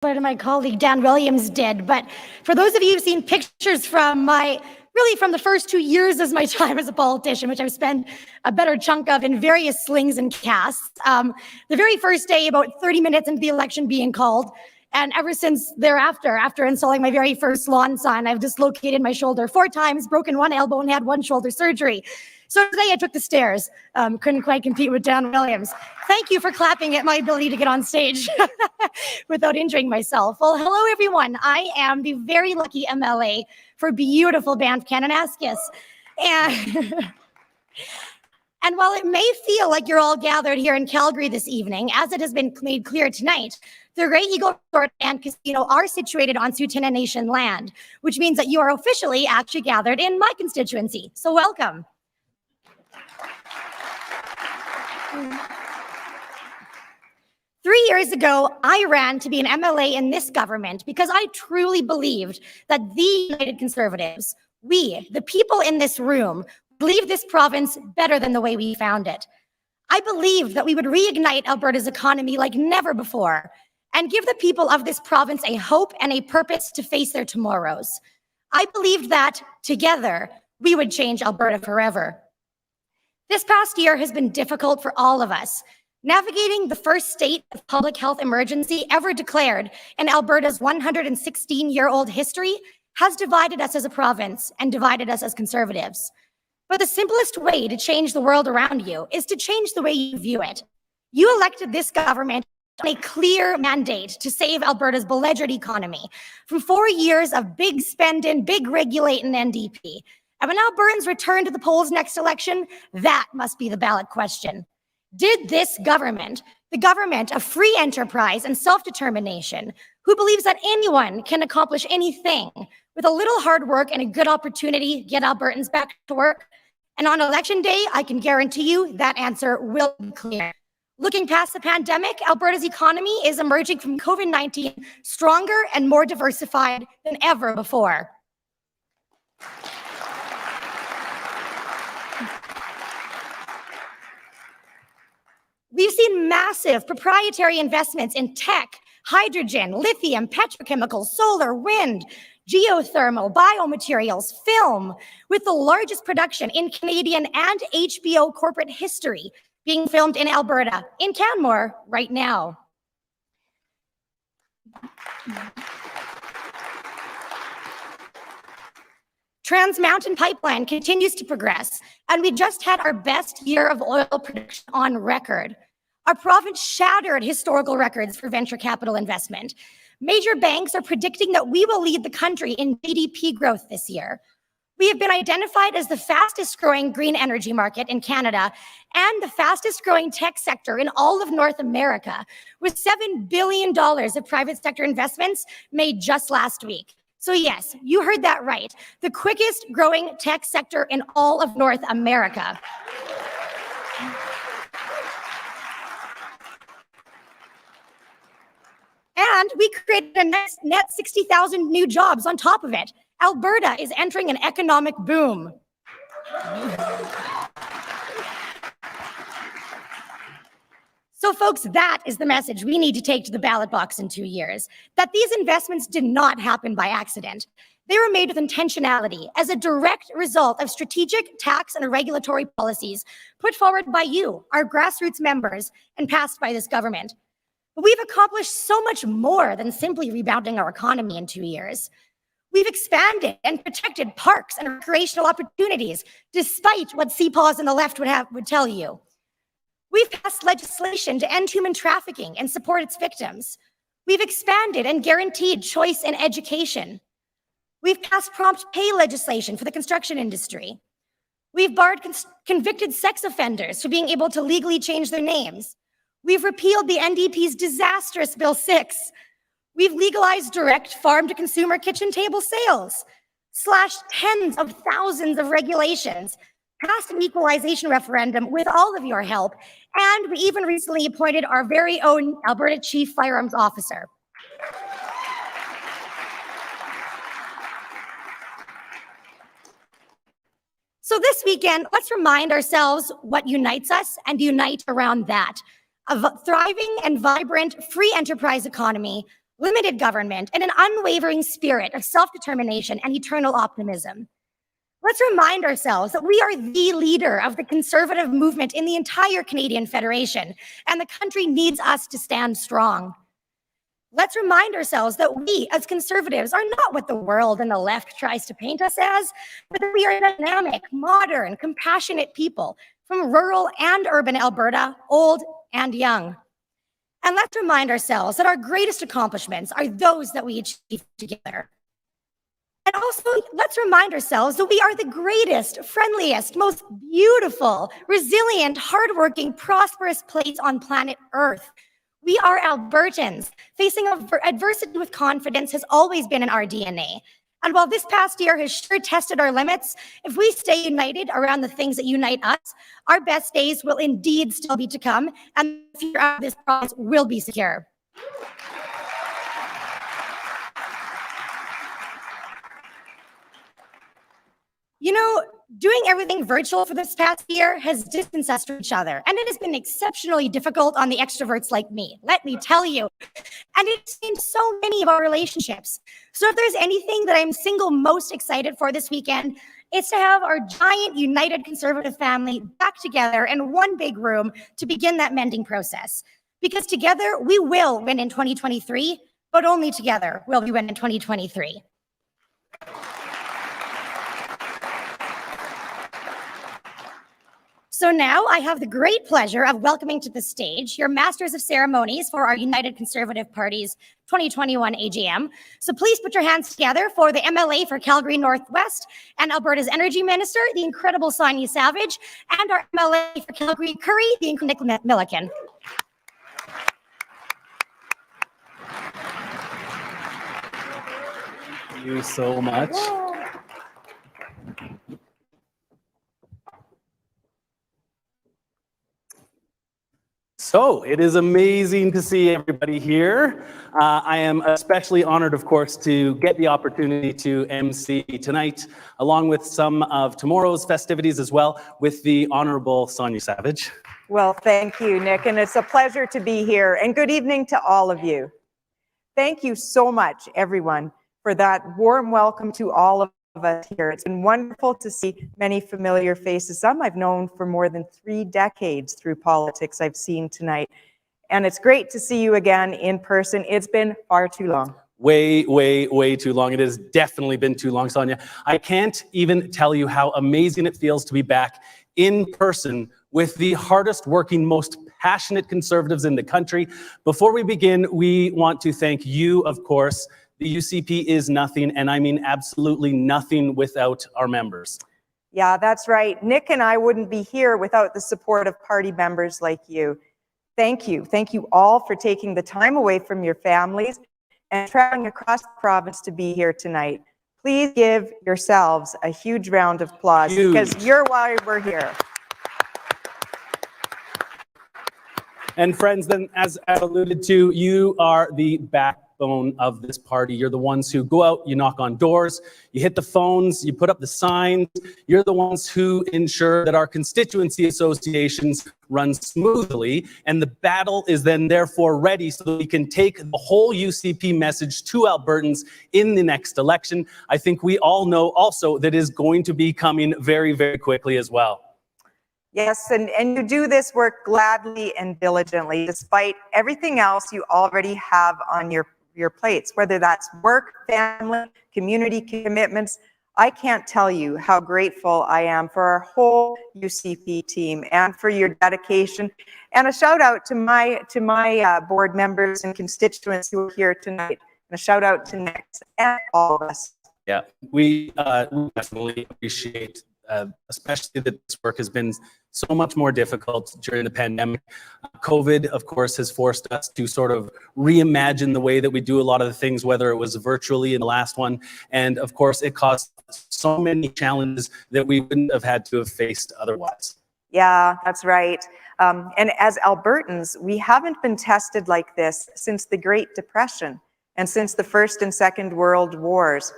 what my colleague Dan Williams did, but for those of you who've seen pictures from from the first 2 years as my time as a politician, which I've spent a better chunk of in various slings and casts, the very first day, about 30 minutes into the election being called, and ever since thereafter, after installing my very first lawn sign, I've dislocated my shoulder 4 times, broken 1 elbow, and had 1 shoulder surgery. So today I took the stairs. Couldn't quite compete with Dan Williams. Thank you for clapping at my ability to get on stage without injuring myself. Well, hello everyone. I am the very lucky MLA for beautiful Banff Kananaskis. And while it may feel like you're all gathered here in Calgary this evening, as it has been made clear tonight, the Great Eagle Resort and Casino are situated on Tsuut'ina Nation land, which means that you are officially actually gathered in my constituency. So welcome. 3 years ago, I ran to be an MLA in this government because I truly believed that the United Conservatives, we, the people in this room, believe this province better than the way we found it. I believed that we would reignite Alberta's economy like never before and give the people of this province a hope and a purpose to face their tomorrows. I believed that together, we would change Alberta forever. This past year has been difficult for all of us. Navigating the first state of public health emergency ever declared in Alberta's 116-year-old history has divided us as a province and divided us as Conservatives. But the simplest way to change the world around you is to change the way you view it. You elected this government on a clear mandate to save Alberta's beleaguered economy from 4 years of big spending, big regulating NDP. And when Albertans return to the polls next election, that must be the ballot question. Did this government, the government of free enterprise and self-determination, who believes that anyone can accomplish anything with a little hard work and a good opportunity, get Albertans back to work? And on election day, I can guarantee you that answer will be clear. Looking past the pandemic, Alberta's economy is emerging from COVID-19 stronger and more diversified than ever before. We've seen massive proprietary investments in tech, hydrogen, lithium, petrochemicals, solar, wind, geothermal, biomaterials, film, with the largest production in Canadian and HBO corporate history being filmed in Alberta, in Canmore, right now. Trans Mountain Pipeline continues to progress, and we just had our best year of oil production on record. Our province shattered historical records for venture capital investment. Major banks are predicting that we will lead the country in GDP growth this year. We have been identified as the fastest growing green energy market in Canada and the fastest growing tech sector in all of North America, with $7 billion of private sector investments made just last week. So yes, you heard that right. The quickest growing tech sector in all of North America. And we created a net 60,000 new jobs on top of it. Alberta is entering an economic boom. So folks, that is the message we need to take to the ballot box in 2 years, that these investments did not happen by accident. They were made with intentionality as a direct result of strategic tax and regulatory policies put forward by you, our grassroots members, and passed by this government. But we've accomplished so much more than simply rebounding our economy in 2 years. We've expanded and protected parks and recreational opportunities, despite what CPAWs and the left would tell you. We've passed legislation to end human trafficking and support its victims. We've expanded and guaranteed choice in education. We've passed prompt pay legislation for the construction industry. We've barred convicted sex offenders from being able to legally change their names. We've repealed the NDP's disastrous Bill 6. We've legalized direct farm-to-consumer kitchen table sales, slashed tens of thousands of regulations, passed an equalization referendum with all of your help, and we even recently appointed our very own Alberta Chief Firearms Officer. So this weekend, let's remind ourselves what unites us and unite around that. A thriving and vibrant free enterprise economy, limited government, and an unwavering spirit of self-determination and eternal optimism. Let's remind ourselves that we are the leader of the conservative movement in the entire Canadian Federation, and the country needs us to stand strong. Let's remind ourselves that we, as Conservatives, are not what the world and the left tries to paint us as, but that we are dynamic, modern, compassionate people from rural and urban Alberta, old and young. And let's remind ourselves that our greatest accomplishments are those that we achieve together. And also, let's remind ourselves that we are the greatest, friendliest, most beautiful, resilient, hardworking, prosperous place on planet Earth. We are Albertans. Facing adversity with confidence has always been in our DNA. And while this past year has sure tested our limits, if we stay united around the things that unite us, our best days will indeed still be to come, and the future of this province will be secure. You know, doing everything virtual for this past year has distanced us from each other, and it has been exceptionally difficult on the extroverts like me, let me tell you. And it's in so many of our relationships. So if there's anything that I'm most excited for this weekend, it's to have our giant united Conservative family back together in one big room to begin that mending process. Because together we will win in 2023, but only together will we win in 2023. So now I have the great pleasure of welcoming to the stage your Masters of Ceremonies for our United Conservative Party's 2021 AGM. So please put your hands together for the MLA for Calgary Northwest and Alberta's Energy Minister, the incredible Sonia Savage, and our MLA for Calgary Curry, the incredible Nick Milliken. Thank you so much. So it is amazing to see everybody here. I am especially honored, of course, to get the opportunity to MC tonight, along with some of tomorrow's festivities as well, with the Honorable Sonia Savage. Well, thank you, Nick, and it's a pleasure to be here. And good evening to all of you. Thank you so much, everyone, for that warm welcome to all of us here. It's been wonderful to see many familiar faces. Some I've known for more than 3 decades through politics I've seen tonight. And it's great to see you again in person. It's been far too long. Way too long. It has definitely been too long, Sonia. I can't even tell you how amazing it feels to be back in person with the hardest working, most passionate Conservatives in the country. Before we begin, we want to thank you, of course. The UCP is nothing, and I mean absolutely nothing without our members. Yeah, that's right. Nick and I wouldn't be here without the support of party members like you. Thank you. Thank you all for taking the time away from your families and traveling across the province to be here tonight. Please give yourselves a huge round of applause because you're why we're here. And friends, then as I alluded to, you are the backbone of this party. You're the ones who go out, you knock on doors, you hit the phones, you put up the signs. You're the ones who ensure that our constituency associations run smoothly, and the battle is then therefore ready so that we can take the whole UCP message to Albertans in the next election. I think we all know also that is going to be coming very, very quickly as well. Yes, and you do this work gladly and diligently, despite everything else you already have on your plates, whether that's work, family, community commitments. I can't tell you how grateful I am for our whole UCP team and for your dedication. And a shout out to my board members and constituents who are here tonight. And a shout out to Nick and all of us. Yeah, we definitely appreciate especially that this work has been so much more difficult during the pandemic. COVID, of course, has forced us to sort of reimagine the way that we do a lot of the things, whether it was virtually in the last one. And of course, it caused so many challenges that we wouldn't have had to have faced otherwise. Yeah, that's right. And as Albertans, we haven't been tested like this since the Great Depression and since the First and Second World Wars.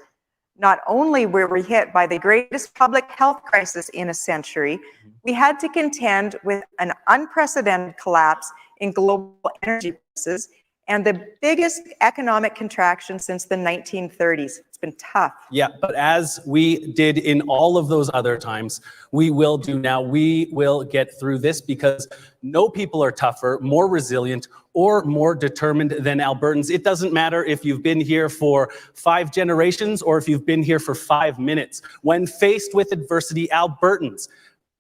Not only were we hit by the greatest public health crisis in a century, we had to contend with an unprecedented collapse in global energy prices and the biggest economic contraction since the 1930s. It's been tough. Yeah, but as we did in all of those other times, we will do now. We will get through this because no people are tougher, more resilient, or more determined than Albertans. It doesn't matter if you've been here for 5 generations or if you've been here for 5 minutes. When faced with adversity, Albertans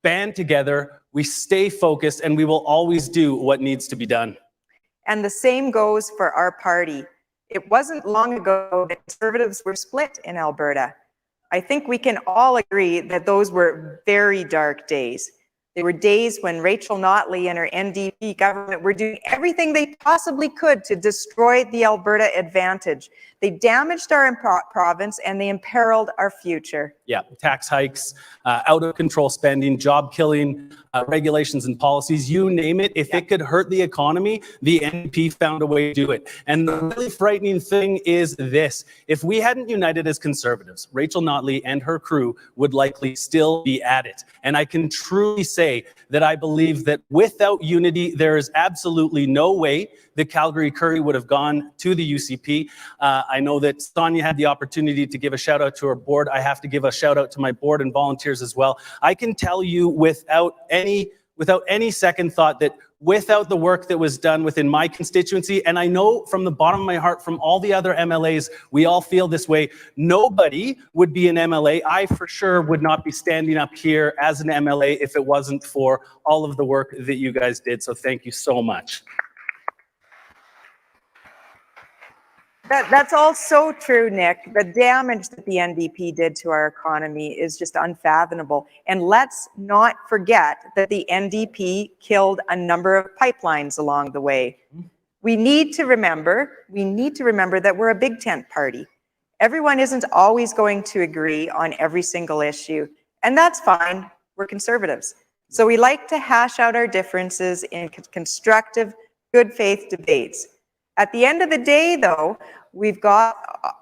band together, we stay focused, and we will always do what needs to be done. And the same goes for our party. It wasn't long ago that Conservatives were split in Alberta. I think we can all agree that those were very dark days. They were days when Rachel Notley and her NDP government were doing everything they possibly could to destroy the Alberta advantage. They damaged our province and they imperiled our future. Yeah, tax hikes, out of control spending, job killing, regulations and policies, you name it. If it could hurt the economy, the NDP found a way to do it. And the really frightening thing is this: if we hadn't united as Conservatives, Rachel Notley and her crew would likely still be at it. And I can truly say that I believe that without unity, there is absolutely no way that Calgary Curry would have gone to the UCP. I know that Sonia had the opportunity to give a shout out to her board. I have to give a shout out to my board and volunteers as well. I can tell you without any second thought that without the work that was done within my constituency, and I know from the bottom of my heart from all the other MLAs, we all feel this way, nobody would be an MLA. I for sure would not be standing up here as an MLA if it wasn't for all of the work that you guys did. So thank you so much. That's all so true, Nick. The damage that the NDP did to our economy is just unfathomable. And let's not forget that the NDP killed a number of pipelines along the way. We need to remember that we're a big tent party. Everyone isn't always going to agree on every single issue, and that's fine. We're Conservatives. So we like to hash out our differences in constructive, good faith debates. At the end of the day, though, we've got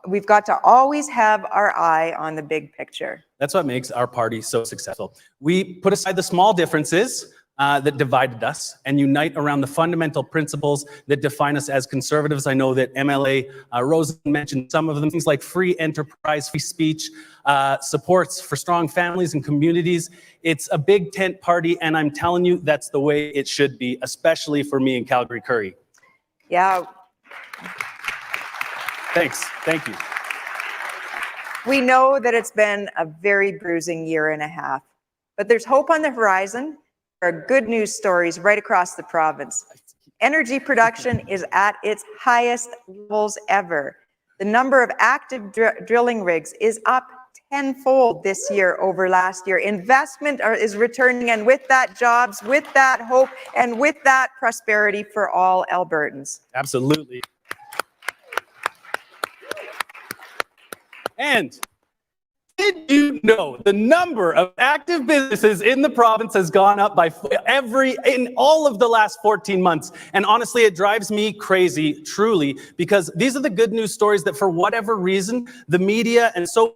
to always have our eye on the big picture. That's what makes our party so successful. We put aside the small differences that divided us and unite around the fundamental principles that define us as Conservatives. I know that MLA Rosen mentioned some of them, things like free enterprise, free speech, supports for strong families and communities. It's a big tent party, and I'm telling you, that's the way it should be, especially for me in Calgary Curry. Yeah. Thanks. Thank you. We know that it's been a very bruising year and a half, but there's hope on the horizon. There are good news stories right across the province. Energy production is at its highest levels ever. The number of active drilling rigs is up tenfold this year over last year. Investment is returning, and with that, jobs, with that, hope, and with that, prosperity for all Albertans. Absolutely. And did you know the number of active businesses in the province has gone up by in all of the last 14 months? And honestly, it drives me crazy, truly, because these are the good news stories that for whatever reason, the media and social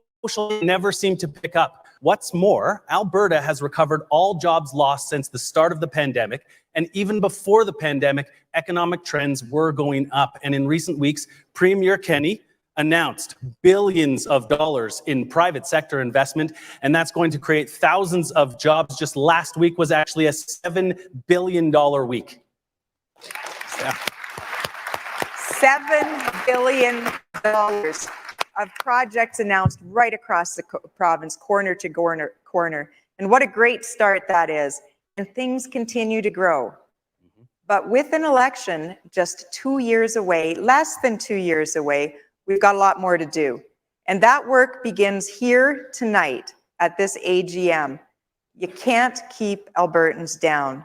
never seem to pick up. What's more, Alberta has recovered all jobs lost since the start of the pandemic. And even before the pandemic, economic trends were going up. And in recent weeks, Premier Kenney announced billions of dollars in private sector investment, and that's going to create thousands of jobs. Just last week was actually a $7 billion week. Yeah. $7 billion of projects announced right across the province, corner to corner. And what a great start that is. And things continue to grow. But with an election just 2 years away, less than 2 years away, we've got a lot more to do. And that work begins here tonight at this AGM. You can't keep Albertans down.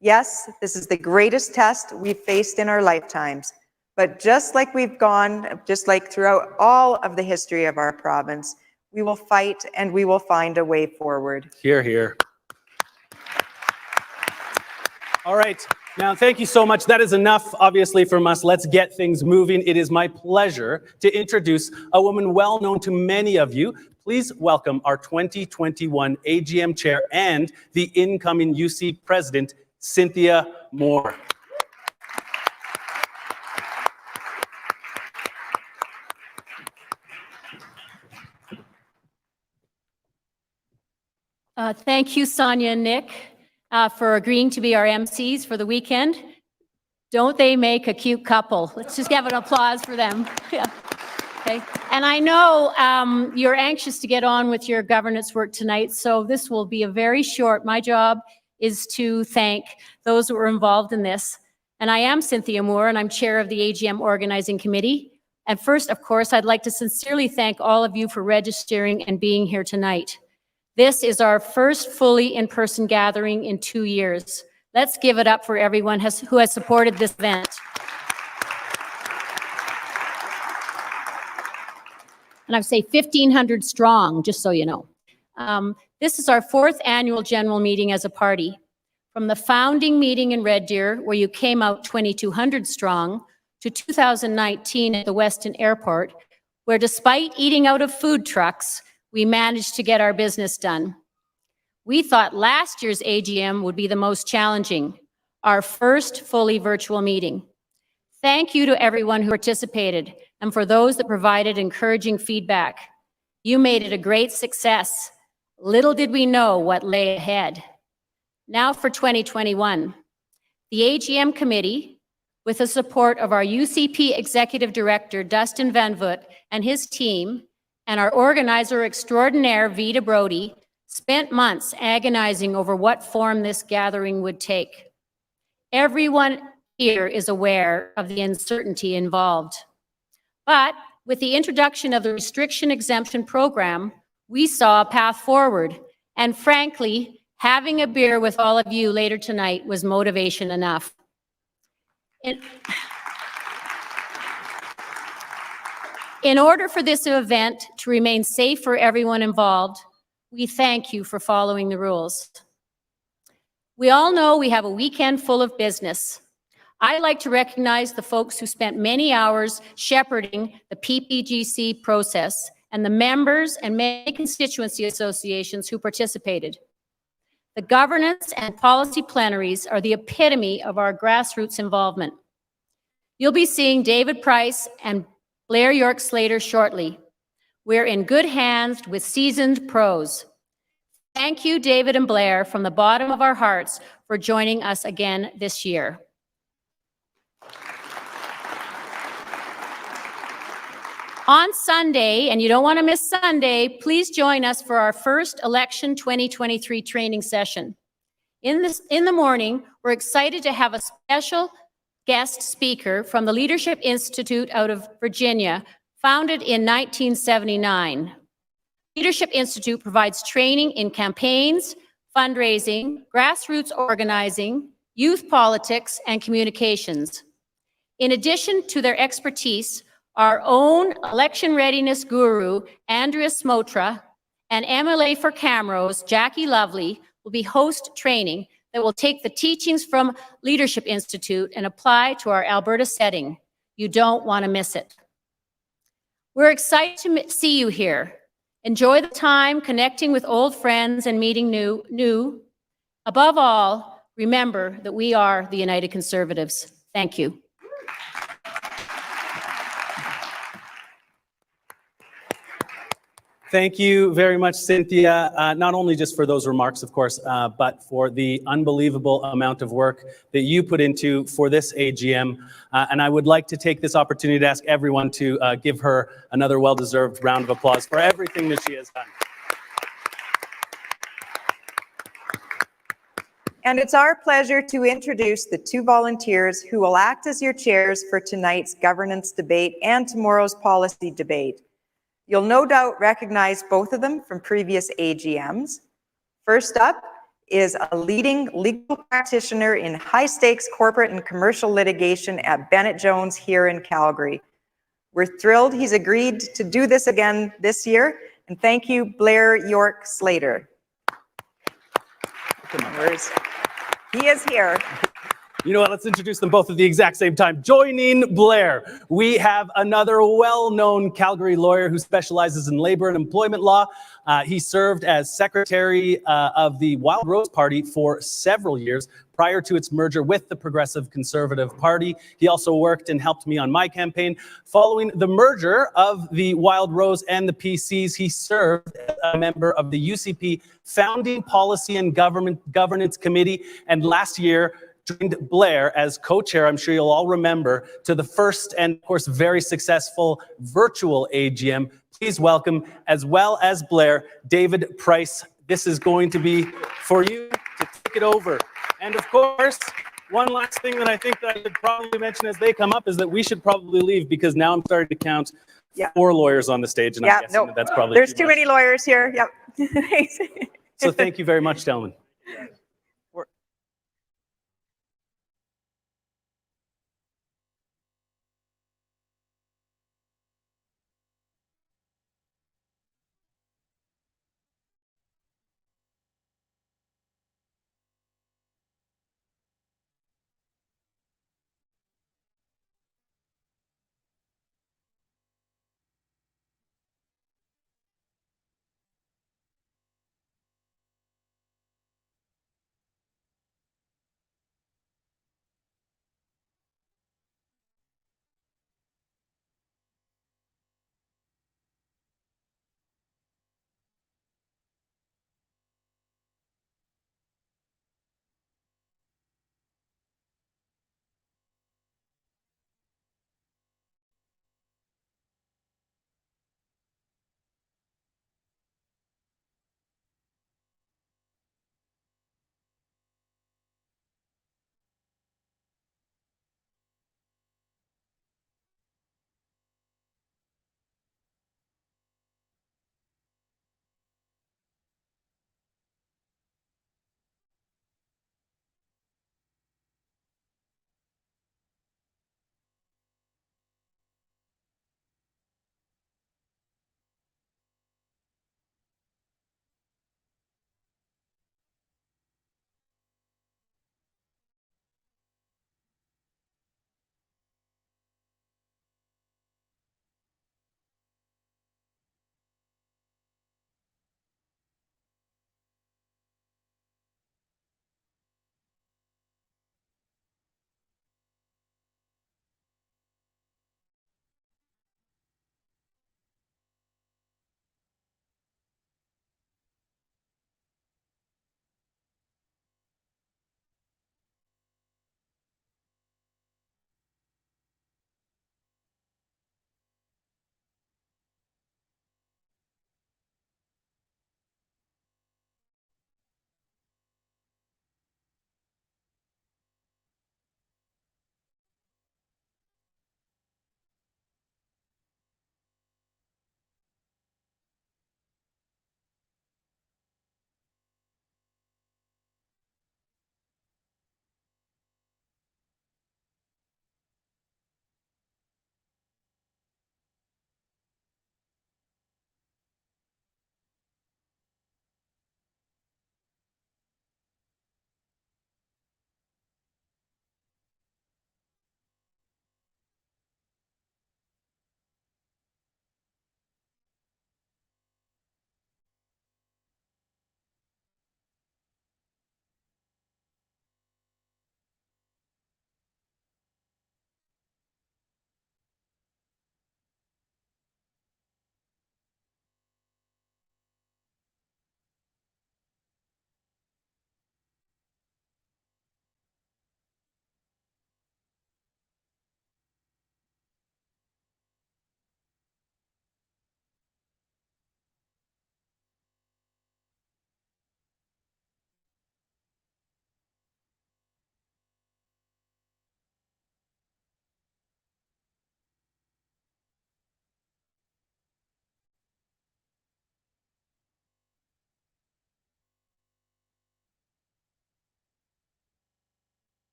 Yes, this is the greatest test we've faced in our lifetimes. But just like throughout all of the history of our province, we will fight and we will find a way forward. Hear, hear. All right. Now, thank you so much. That is enough, obviously, from us. Let's get things moving. It is my pleasure to introduce a woman well known to many of you. Please welcome our 2021 AGM Chair and the incoming UC President, Cynthia Moore. Thank you, Sonia and Nick, for agreeing to be our MCs for the weekend. Don't they make a cute couple? Let's just give an applause for them. Yeah. Okay. And I know you're anxious to get on with your governance work tonight, so this will be a very short. My job is to thank those that were involved in this. And I am Cynthia Moore, and I'm chair of the AGM Organizing Committee. And first, of course, I'd like to sincerely thank all of you for registering and being here tonight. This is our first fully in-person gathering in 2 years. Let's give it up for everyone who has supported this event. And I say 1,500 strong, just so you know. This is our 4th annual general meeting as a party. From the founding meeting in Red Deer, where you came out 2,200 strong, to 2019 at the Weston Airport, where despite eating out of food trucks, we managed to get our business done. We thought last year's AGM would be the most challenging, our first fully virtual meeting. Thank you to everyone who participated and for those that provided encouraging feedback. You made it a great success. Little did we know what lay ahead. Now for 2021. The AGM committee, with the support of our UCP Executive Director, Dustin Van Voot, and his team, and our organizer extraordinaire, Vida Brody, spent months agonizing over what form this gathering would take. Everyone here is aware of the uncertainty involved. But with the introduction of the restriction exemption program, we saw a path forward. And frankly, having a beer with all of you later tonight was motivation enough. In order for this event to remain safe for everyone involved, we thank you for following the rules. We all know we have a weekend full of business. I'd like to recognize the folks who spent many hours shepherding the PPGC process and the members and many constituency associations who participated. The governance and policy plenaries are the epitome of our grassroots involvement. You'll be seeing David Price and Blair York Slater shortly. We're in good hands with seasoned pros. Thank you, David and Blair, from the bottom of our hearts for joining us again this year. On Sunday, and you don't want to miss Sunday, please join us for our first Election 2023 training session. In the morning, we're excited to have a special guest speaker from the Leadership Institute out of Virginia, founded in 1979. Leadership Institute provides training in campaigns, fundraising, grassroots organizing, youth politics, and communications. In addition to their expertise, our own election readiness guru, Andrea Smotra, and MLA for Camrose, Jackie Lovely, will be host training that will take the teachings from Leadership Institute and apply to our Alberta setting. You don't want to miss it. We're excited to see you here. Enjoy the time connecting with old friends and meeting new. Above all, remember that we are the United Conservatives. Thank you. Thank you very much, Cynthia, not only just for those remarks, of course, but for the unbelievable amount of work that you put into for this AGM. And I would like to take this opportunity to ask everyone to give her another well-deserved round of applause for everything that she has done. And it's our pleasure to introduce the 2 volunteers who will act as your chairs for tonight's governance debate and tomorrow's policy debate. You'll no doubt recognize both of them from previous AGMs. First up is a leading legal practitioner in high-stakes corporate and commercial litigation at Bennett Jones here in Calgary. We're thrilled he's agreed to do this again this year, and thank you, Blair York Slater. He is here. You know what? Let's introduce them both at the exact same time. Joining Blair, we have another well-known Calgary lawyer who specializes in labor and employment law. He served as secretary of the Wild Rose Party for several years prior to its merger with the Progressive Conservative Party. He also worked and helped me on my campaign. Following the merger of the Wild Rose and the PCs, he served as a member of the UCP Founding Policy and Governance Committee, and last year joined Blair as co-chair, I'm sure you'll all remember, to the first and, of course, very successful virtual AGM. Please welcome, as well as Blair, David Price. This is going to be for you to take it over. And of course, one last thing that I think that I should probably mention as they come up is that we should probably leave, because now I'm starting to count 4 lawyers on the stage, and I'm guessing that that's probably there's too much. many lawyers here. Yep. Thanks. So thank you very much, gentlemen.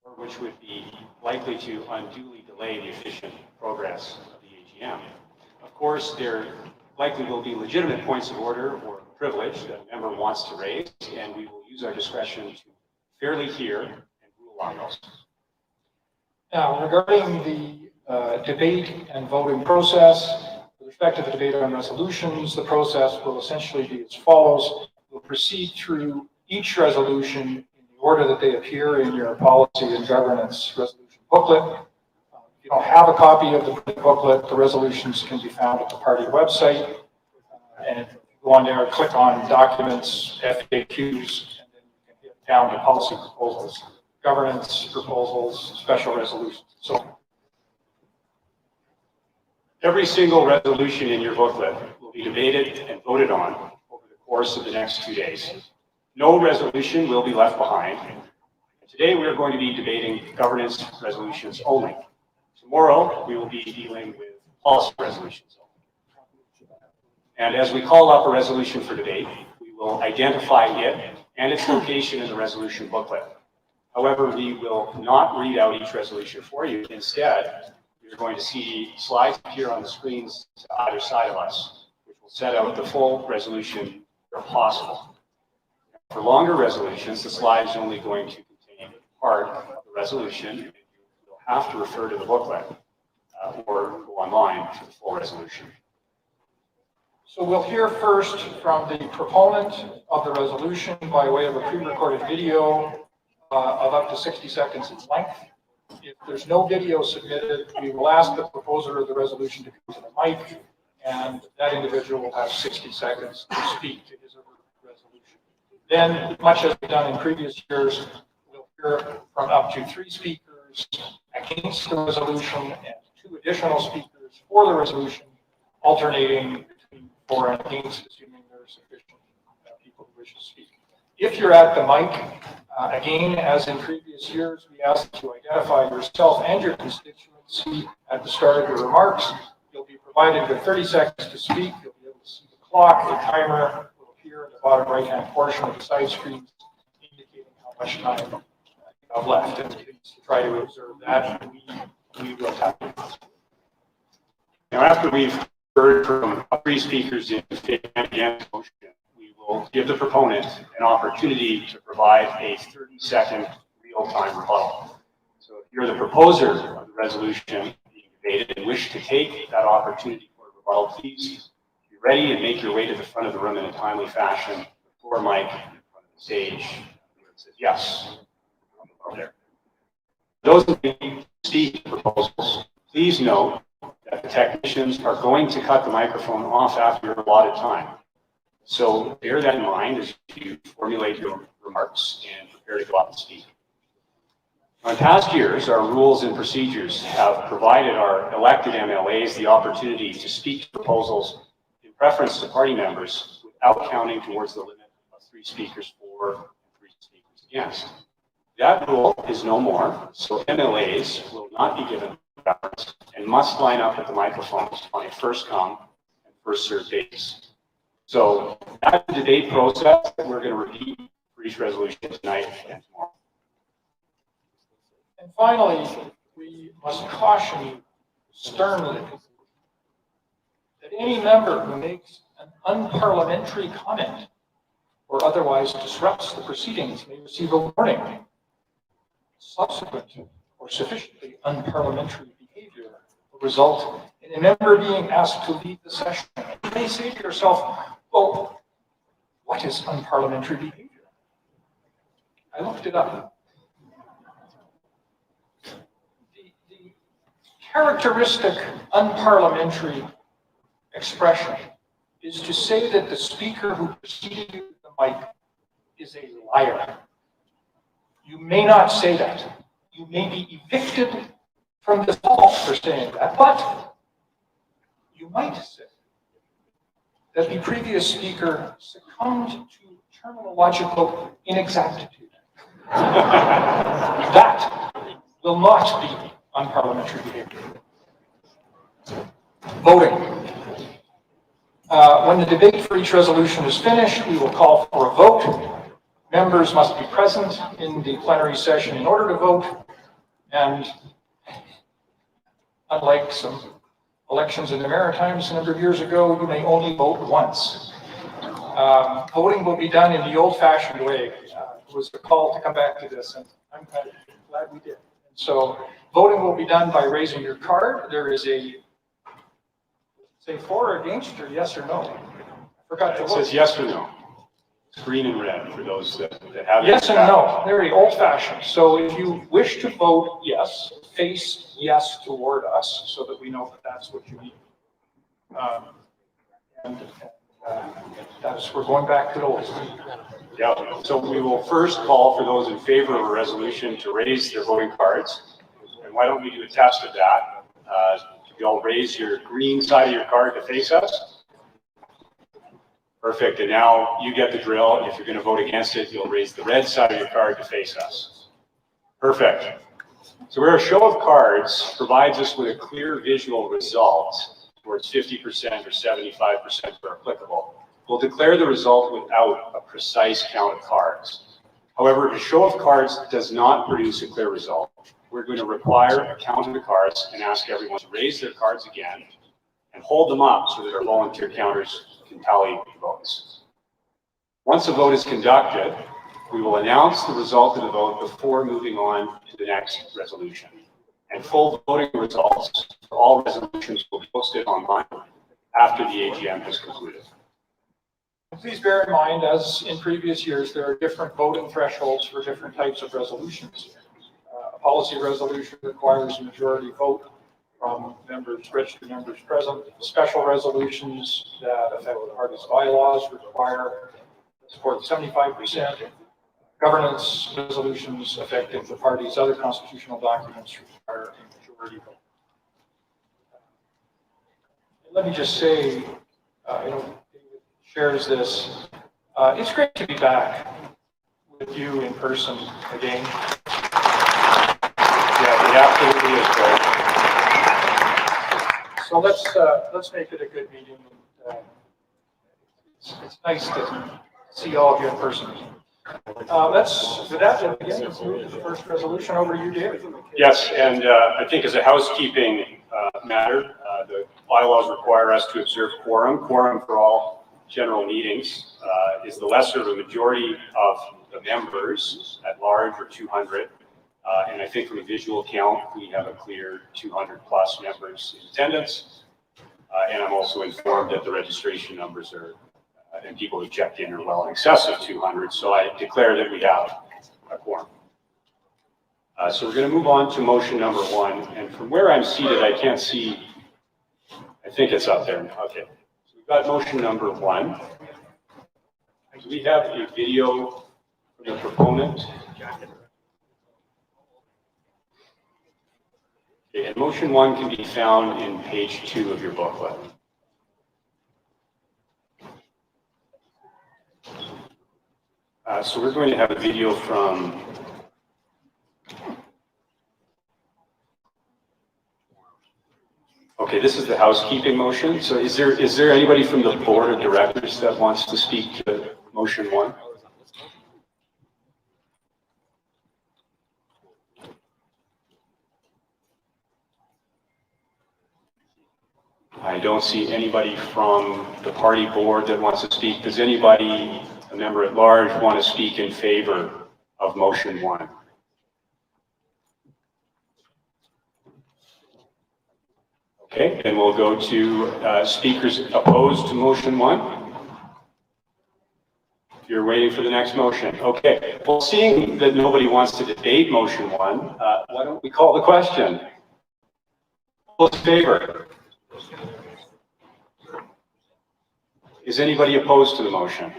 or which would be likely to unduly delay the efficient progress of the AGM. Of course, there likely will be legitimate points of order or privilege that a member wants to raise, and we will use our discretion to fairly hear and rule on those. Now, regarding the debate and voting process, with respect to the debate on resolutions, the process will essentially be as follows. We'll proceed through each resolution in the order that they appear in your policy and governance resolution booklet. If you don't have a copy of the booklet, the resolutions can be found at the party website. And if you go on there, click on documents, FAQs, and then you can get down to policy proposals, governance proposals, special resolutions, so on. Every single resolution in your booklet will be debated and voted on over the course of the next 2 days. No resolution will be left behind. Today we are going to be debating governance resolutions only. Tomorrow we will be dealing with policy resolutions only. And as we call up a resolution for debate, we will identify it and its location in the resolution booklet. However, we will not read out each resolution for you. Instead, you're going to see slides appear on the screens to either side of us, which will set out the full resolution where possible. For longer resolutions, the slide is only going to contain part of the resolution, and you'll have to refer to the booklet or go online for the full resolution. So we'll hear first from the proponent of the resolution by way of a pre-recorded video of up to 60 seconds in length. If there's no video submitted, we will ask the proposer of the resolution to come to the mic, and that individual will have 60 seconds to speak to his or her resolution. Then, much as we've done in previous years, we'll hear from up to 3 speakers against the resolution and 2 additional speakers for the resolution, alternating between for and against, assuming there are sufficient people who wish to speak. If you're at the mic, again, as in previous years, we ask that you identify yourself and your constituency at the start of your remarks. You'll be provided with 30 seconds to speak. You'll be able to see the clock. The timer will appear in the bottom right-hand portion of the side screens, indicating how much time you have left. And please try to observe that. We will have to. Now, after we've heard from 3 speakers in favor and against the motion, will give the proponent an opportunity to provide a 30-second real-time rebuttal. So if you're the proposer of the resolution being debated and wish to take that opportunity for a rebuttal, please be ready and make your way to the front of the room in a timely fashion, before mic in front of the stage. Where it says yes. Over there. Those who speak to proposals, please note that the technicians are going to cut the microphone off after your allotted time. So bear that in mind as you formulate your remarks and prepare to go out and speak. In past years, our rules and procedures have provided our elected MLAs the opportunity to speak to proposals in preference to party members without counting towards the limit of 3 speakers for and 3 speakers against. That rule is no more, so MLAs will not be given preference and must line up at the microphones on a first come and first served basis. So that's the debate process that we're going to repeat for each resolution tonight and tomorrow. And finally, we must caution you sternly that any member who makes an unparliamentary comment or otherwise disrupts the proceedings may receive a warning. Subsequent or sufficiently unparliamentary behavior will result in a member being asked to leave the session. You may say to yourself, well, what is unparliamentary behavior? I looked it up. The characteristic unparliamentary expression is to say that the speaker who preceded you to the mic is a liar. You may not say that. You may be evicted from this hall for saying that, but you might say that the previous speaker succumbed to terminological inexactitude. That will not be unparliamentary behavior. Voting. When the debate for each resolution is finished, we will call for a vote. Members must be present in the plenary session in order to vote. And unlike some elections in the Maritimes a number of years ago, you may only vote once. Voting will be done in the old-fashioned way. It was a call to come back to this, and I'm kind of glad we did. So voting will be done by raising your card. There is a, say for or against, or yes or no. I forgot to It vote. says yes or no. It's green and red for those that have it. Yes and no, very old-fashioned. So if you wish to vote yes, face yes toward us so that we know that that's what you mean. We're going back to the old. Yeah, so we will first call for those in favor of a resolution to raise their voting cards. And why don't we do a test of that? You'll raise your green side of your card to face us. Perfect, and now you get the drill. If you're going to vote against it, you'll raise the red side of your card to face us. Perfect. So where a show of cards provides us with a clear visual result, where it's 50% or 75% where applicable, we'll declare the result without a precise count of cards. However, if a show of cards does not produce a clear result, we're going to require a count of the cards and ask everyone to raise their cards again and hold them up so that our volunteer counters can tally the votes. Once a vote is conducted, we will announce the result of the vote before moving on to the next resolution. And full voting results for all resolutions will be posted online after the AGM has concluded. Please bear in mind, as in previous years, there are different voting thresholds for different types of resolutions. A policy resolution requires a majority vote from members, registered members present. Special resolutions that affect the party's bylaws require support of 75%. Governance resolutions affecting the party's other constitutional documents require a majority vote. Let me just say, David shares this. It's great to be back with you in person again. Yeah, it absolutely is great. So let's make it a good meeting. It's nice to see all of you in person. With that, again, let's move to the first resolution. Over to you, David. Yes, and I think as a housekeeping matter, the bylaws require us to observe quorum. Quorum for all general meetings is the lesser of a majority of the members at large, or 200. And I think from a visual count, we have a clear 200 plus members in attendance. And I'm also informed that the registration numbers are, and people who checked in are well in excess of 200. So I declare that we have a quorum. So we're going to move on to motion number 1. And from where I'm seated, I can't see. I think it's up there. Okay. So we've got motion number 1. Do we have a video from the proponent? Okay, and motion 1 can be found in page 2 of your booklet. So we're going to have a video from okay, this is the housekeeping motion. So is there anybody from the board of directors that wants to speak to motion 1? I don't see anybody from the party board that wants to speak. Does anybody, a member at large, want to speak in favor of motion 1? Okay, then we'll go to speakers opposed to motion 1. You're waiting for the next motion. Okay, well, seeing that nobody wants to debate motion 1, why don't we call the question? All in favor? Is anybody opposed to the motion?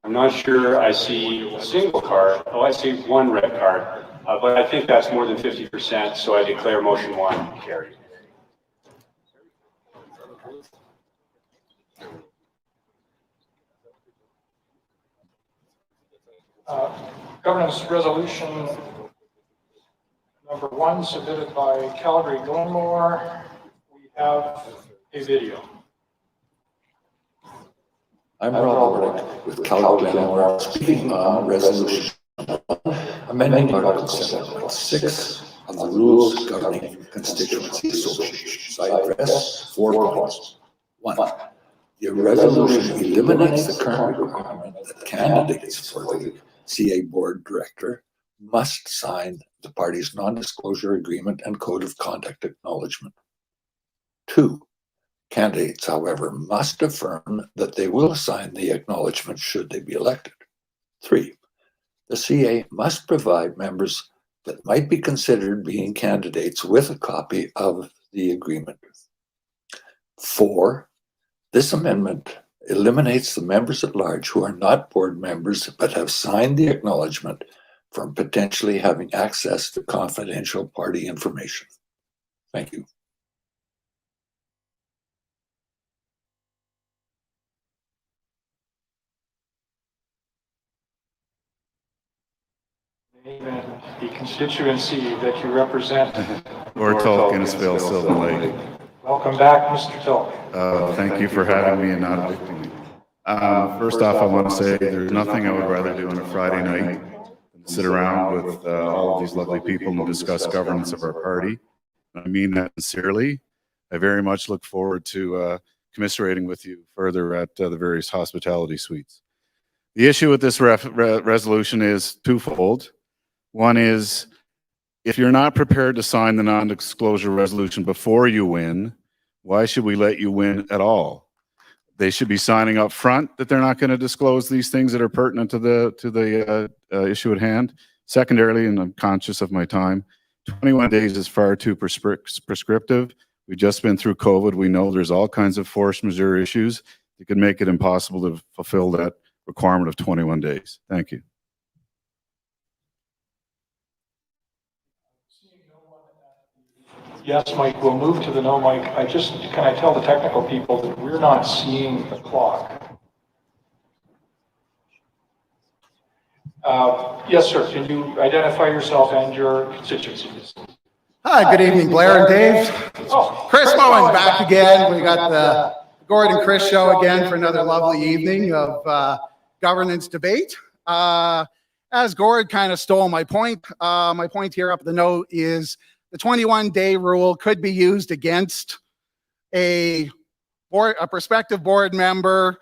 I'm not sure I see a single card. Oh, I see one red card, but I think that's more than 50%, so I declare motion 1 carried. Governance resolution number 1 submitted by Calgary Glenmore. We have a video. I'm Rob with Calgary Glenmore, speaking on resolution amending Article 7.6 of the rules governing constituency associations. I address 4 points. 1. The resolution eliminates the current requirement that candidates for the CA board director must sign the party's non-disclosure agreement and code of conduct acknowledgement. 2. Candidates, however, must affirm that they will sign the acknowledgement should they be elected. 3. The CA must provide members that might be considered being candidates with a copy of the agreement. 4. This amendment eliminates the members at large who are not board members but have signed the acknowledgement from potentially having access to confidential party information. Thank you. The constituency that you represent. Ortal, Guinnessville, Sylvan Lake. Welcome back, Mr. Tilk. Thank you for having me and not evicting me. First off, I want to say there's nothing I would rather do on a Friday night than sit around with all of these lovely people and discuss governance of our party. I mean that sincerely. I very much look forward to commiserating with you further at the various hospitality suites. The issue with this resolution is twofold. One is, if you're not prepared to sign the non-disclosure resolution before you win, why should we let you win at all? They should be signing up front that they're not going to disclose these things that are pertinent to the issue at hand. Secondarily, and I'm conscious of my time, 21 days is far too prescriptive. We've just been through COVID. We know there's all kinds of force majeure issues that could make it impossible to fulfill that requirement of 21 days. Thank you. Yes, Mike, we'll move to the no mic. Can I tell the technical people that we're not seeing the clock? Yes, sir. Can you identify yourself and your constituency? Hi, good evening, Blair and Dave. Oh, Chris Bowen back again. We got the Gord and Chris show again for another lovely evening of governance debate. As Gord kind of stole my point here up the note is the 21-day rule could be used against a prospective board member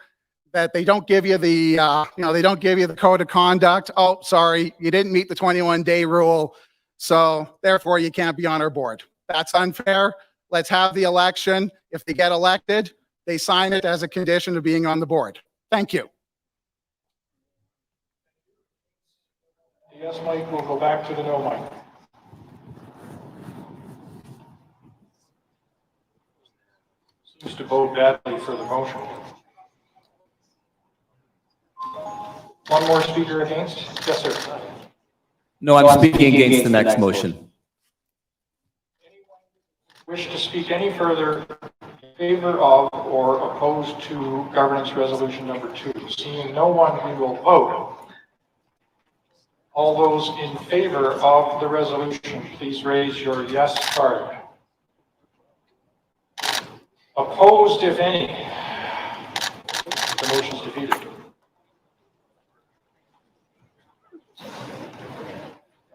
that they don't give you the, they don't give you the code of conduct. Oh, sorry, you didn't meet the 21-day rule, so therefore you can't be on our board. That's unfair. Let's have the election. If they get elected, they sign it as a condition of being on the board. Thank you. yes, Mike, we'll go back to the no mic. Seems to bode badly for the motion. One more speaker against? Yes, sir. No, I'm speaking against the next motion. Wish to speak any further in favor of or opposed to governance resolution number 2? Seeing no one, we will vote. All those in favor of the resolution, please raise your yes card. Opposed, if any? The motion is defeated.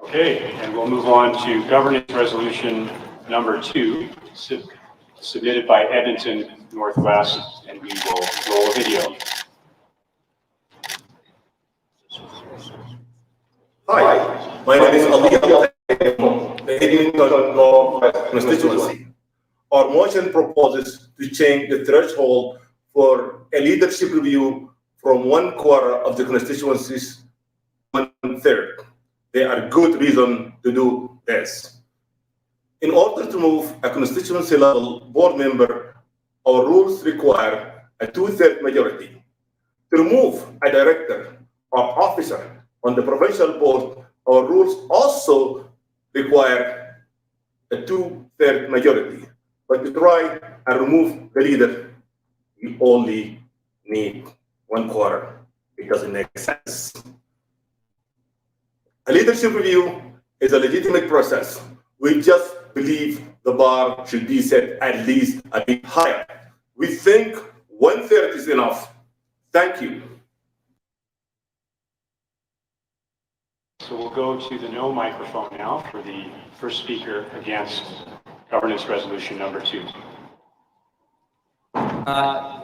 Okay, and we'll move on to governance resolution number 2, submitted by Edmonton Northwest, and we will roll a video. Hi, my name is Ali the Edmonton Northwest constituency. Our motion proposes to change the threshold for a leadership review from 1/4 of the constituency's 1/3. There are good reasons to do this. In order to move a constituency level board member, our rules require a 2/3 majority. To remove a director or officer on the provincial board, our rules also require a 2/3 majority. But to try and remove the leader, we only need 1/4. It doesn't make sense. A leadership review is a legitimate process. We just believe the bar should be set at least a bit higher. We think 1/3 is enough. Thank you. So we'll go to the no microphone now for the first speaker against governance resolution number 2.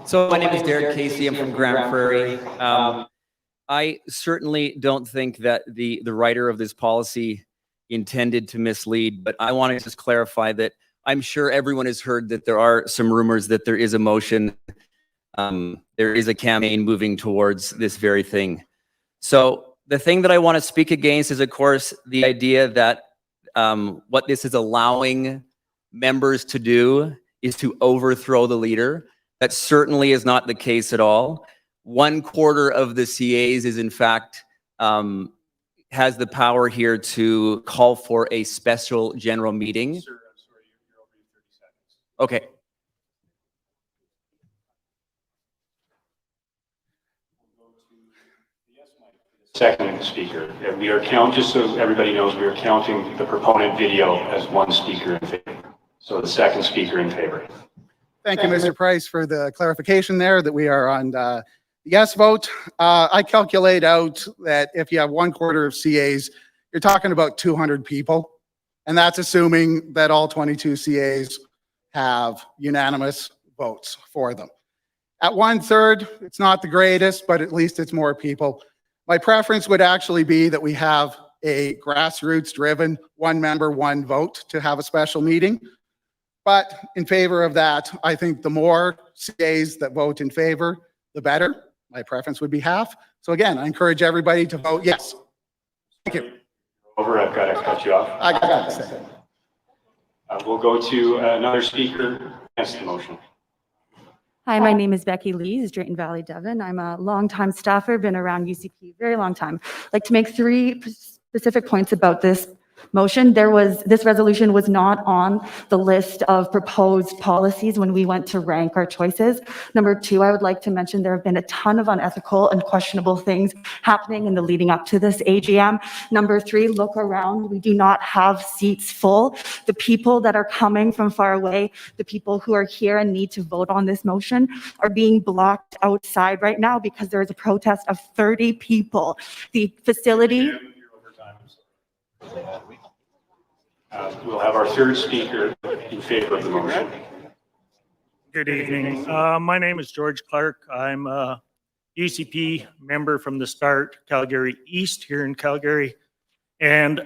So my name is Derek Casey. I'm from Grand Prairie. I certainly don't think that the writer of this policy intended to mislead, but I want to just clarify that I'm sure everyone has heard that there are some rumors that there is a motion, there is a campaign moving towards this very thing. So the thing that I want to speak against is, of course, the idea that what this is allowing members to do is to overthrow the leader. That certainly is not the case at all. 1/4 of the CAs is, in fact, has the power here to call for a special general meeting. Sir, I'm sorry, you're over 30 seconds. Okay. Second speaker. We are just so everybody knows, we are counting the proponent video as one speaker in favor. So the second speaker in favor. Thank you, Mr. Price, for the clarification there that we are on the yes vote. I calculate out that if you have 1/4 of CAs, you're talking about 200 people. And that's assuming that all 22 CAs have unanimous votes for them. At 1/3, it's not the greatest, but at least it's more people. My preference would actually be that we have a grassroots driven, one member, one vote to have a special meeting. But in favor of that, I think the more CAs that vote in favor, the better. My preference would be half. So again, I encourage everybody to vote yes. Thank you. Over, I've got to cut you off. I got to say. We'll go to another speaker against the motion. Hi, my name is Becky Lees, Drayton Valley, Devon. I'm a longtime staffer, been around UCP very long time. I'd like to make 3 specific points about this motion. This resolution was not on the list of proposed policies when we went to rank our choices. Number 2, I would like to mention there have been a ton of unethical and questionable things happening in the leading up to this AGM. Number 3, look around. We do not have seats full. The people that are coming from far away, the people who are here and need to vote on this motion are being blocked outside right now because there is a protest of 30 people. The facility... We'll have our third speaker in favor of the motion. Good evening. My name is George Clark. I'm a UCP member from the start, Calgary East here in Calgary. And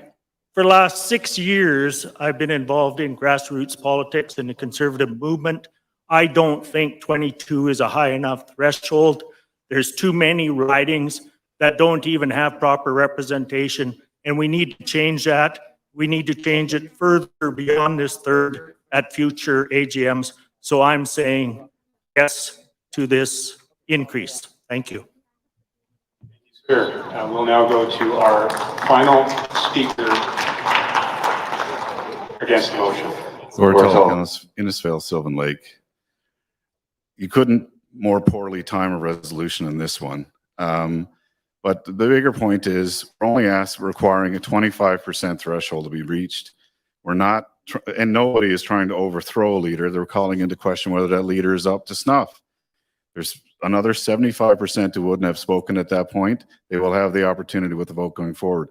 for the last 6 years, I've been involved in grassroots politics in the conservative movement. I don't think 22 is a high enough threshold. There's too many ridings that don't even have proper representation. And we need to change that. We need to change it further beyond this third at future AGMs. So I'm saying yes to this increase. Thank you. Sure. We'll now go to our final speaker against the motion. Innisfail, Sylvan Lake. You couldn't more poorly time a resolution in this one. But the bigger point is we're only requiring a 25% threshold to be reached. We're not, and nobody is trying to overthrow a leader. They're calling into question whether that leader is up to snuff. There's another 75% who wouldn't have spoken at that point. They will have the opportunity with the vote going forward.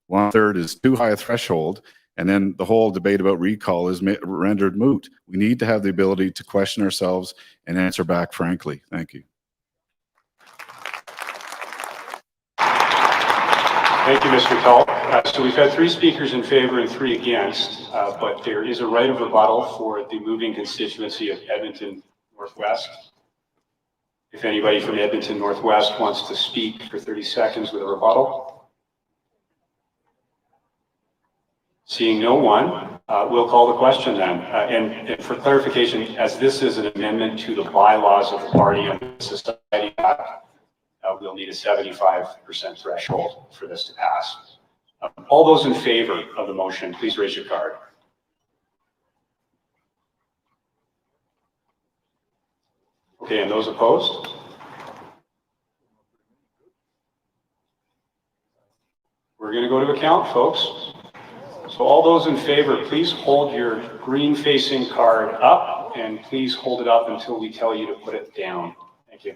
1/3 is too high a threshold, and then the whole debate about recall is rendered moot. We need to have the ability to question ourselves and answer back frankly. Thank you. Thank you, Mr. Tull. So we've had 3 speakers in favor and 3 against, but there is a right of rebuttal for the moving constituency of Edmonton Northwest. If anybody from Edmonton Northwest wants to speak for 30 seconds with a rebuttal. Seeing no one, we'll call the question then. And for clarification, as this is an amendment to the bylaws of the party and the society, we'll need a 75% threshold for this to pass. All those in favor of the motion, please raise your card. Okay, and those opposed? We're going to go to account, folks. So all those in favor, please hold your green facing card up, and please hold it up until we tell you to put it down. Thank you.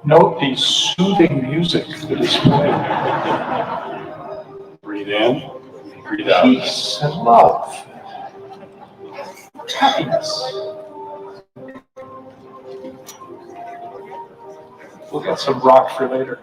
Note the soothing music that is playing. Breathe in, breathe out. Peace and love. Happiness. We'll get some rock for later.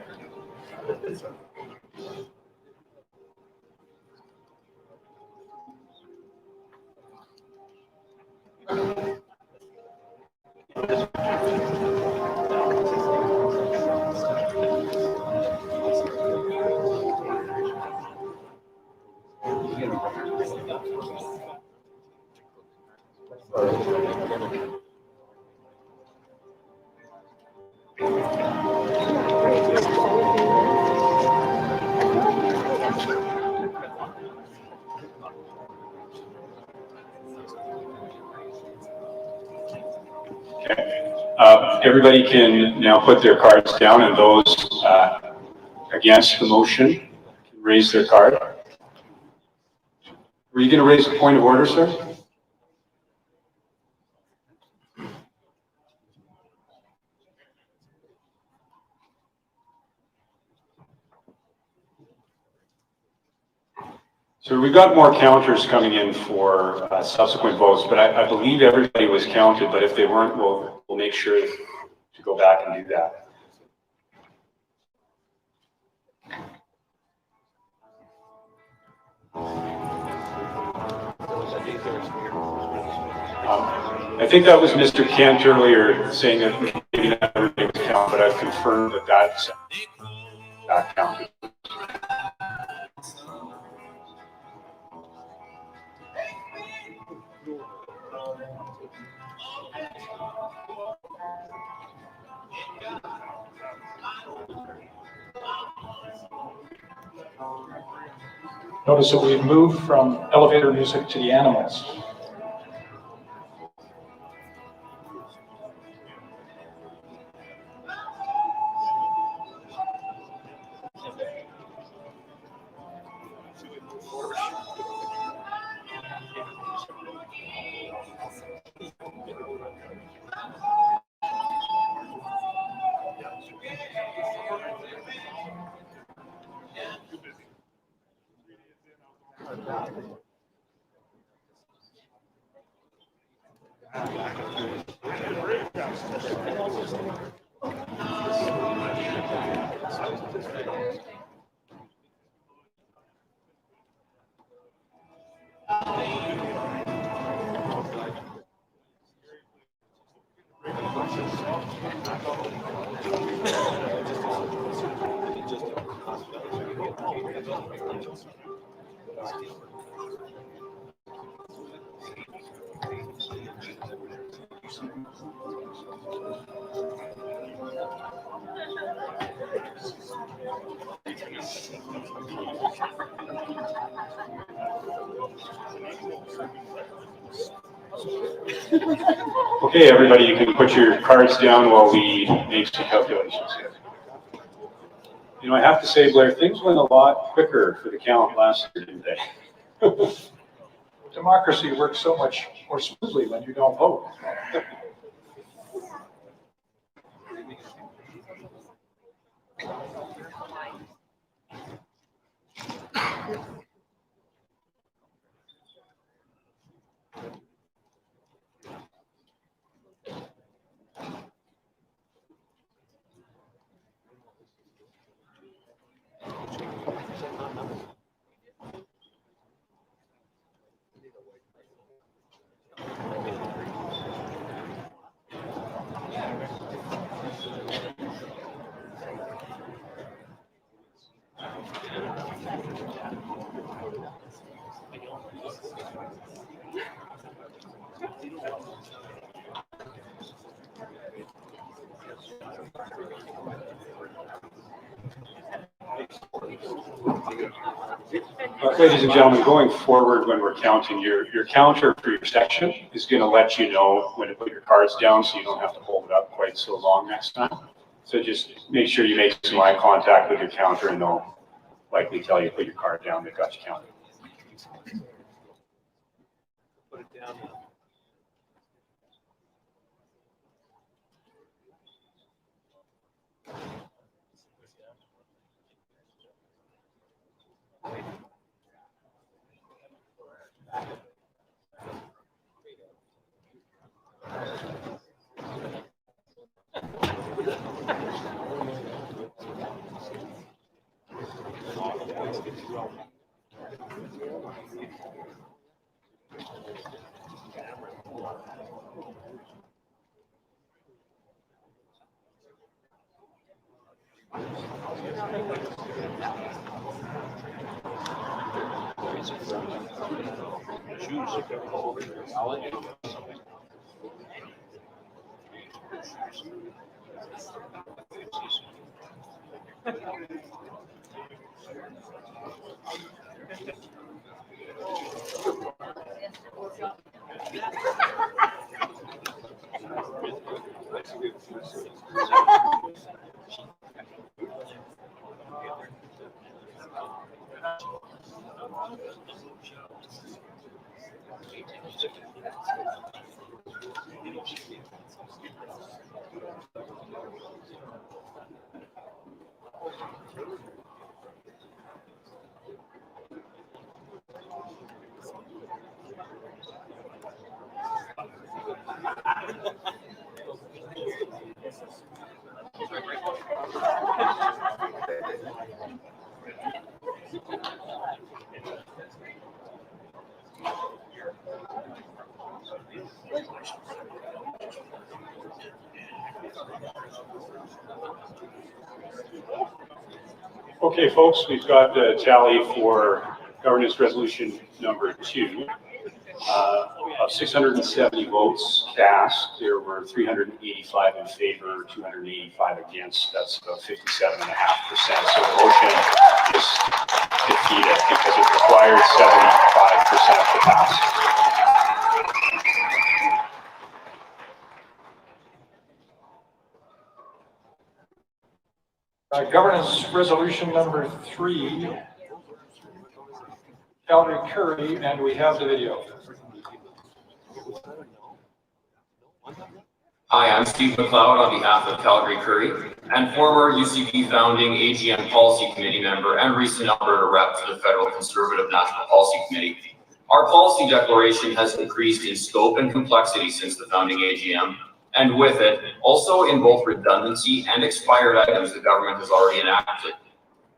Everybody can now put their cards down, and those against the motion can raise their card. Were you going to raise a point of order, sir? So we've got more counters coming in for subsequent votes, but I believe everybody was counted, but if they weren't, we'll make sure to go back and do that. I think that was Mr. Kent earlier saying that maybe not everybody was counted, but I've confirmed that that counted. Notice that we've moved from elevator music to the animals. Okay, everybody, you can put your cards down while we make some calculations here. You know, I have to say, Blair, things went a lot quicker for the count last year, didn't they? Democracy works so much more smoothly when you don't vote. Ladies and gentlemen, going forward when we're counting, your counter for your section is going to let you know when to put your cards down so you don't have to hold it up quite so long next time. So just make sure you make some eye contact with your counter and they'll likely tell you put your card down, they've got you counted. Put it down. Okay, folks, we've got the tally for governance resolution number 2. Of 670 votes cast, there were 385 in favor, 285 against. That's about 57.5%. So the motion is defeated because it required 75% to pass. Governance resolution number 3, Calgary Curry, and we have the video. Hi, I'm Steve McLeod on behalf of Calgary Curry and former UCP founding AGM Policy Committee member and recent Alberta rep for the Federal Conservative National Policy Committee. Our policy declaration has increased in scope and complexity since the founding AGM, and with it, also in both redundancy and expired items the government has already enacted.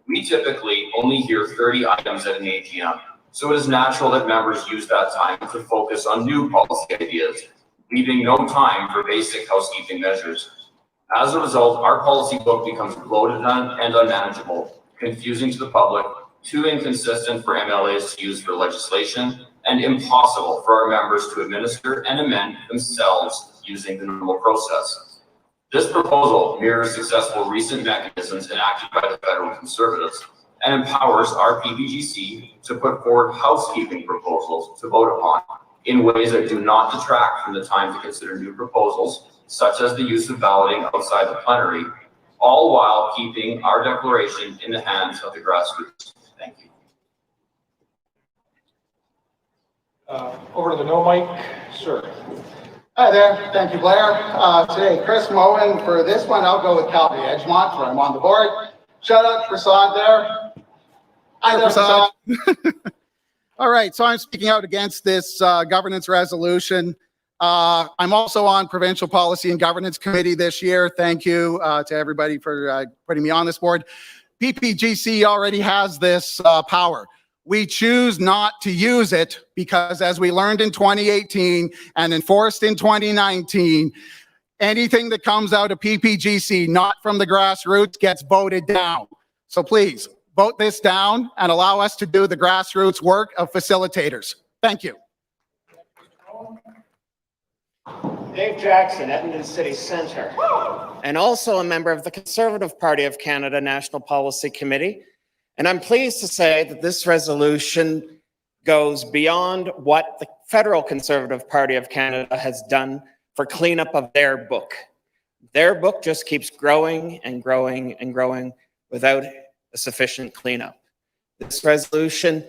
We typically only hear 30 items at an AGM, so it is natural that members use that time to focus on new policy ideas, leaving no time for basic housekeeping measures. As a result, our policy book becomes bloated and unmanageable, confusing to the public, too inconsistent for MLAs to use for legislation, and impossible for our members to administer and amend themselves using the normal process. This proposal mirrors successful recent mechanisms enacted by the federal Conservatives and empowers our PPGC to put forward housekeeping proposals to vote upon in ways that do not detract from the time to consider new proposals, such as the use of balloting outside the plenary, all while keeping our declaration in the hands of the grassroots. Thank you. Over to the no mic, sir. Hi there. Thank you, Blair. Today, Chris Moen. For this one, I'll go with Calgary Edgemont, where I'm on the board. Shout out to Prasad there. Hi there, Prasad. All right, so I'm speaking out against this governance resolution. I'm also on Provincial Policy and Governance Committee this year. Thank you to everybody for putting me on this board. PPGC already has this power. We choose not to use it because, as we learned in 2018 and enforced in 2019, anything that comes out of PPGC, not from the grassroots, gets voted down. So please, vote this down and allow us to do the grassroots work of facilitators. Thank you. Dave Jackson, Edmonton City Centre, and also a member of the Conservative Party of Canada National Policy Committee, And I'm pleased to say that this resolution goes beyond what the federal Conservative Party of Canada has done for cleanup of their book. Their book just keeps growing and growing and growing without a sufficient cleanup. This resolution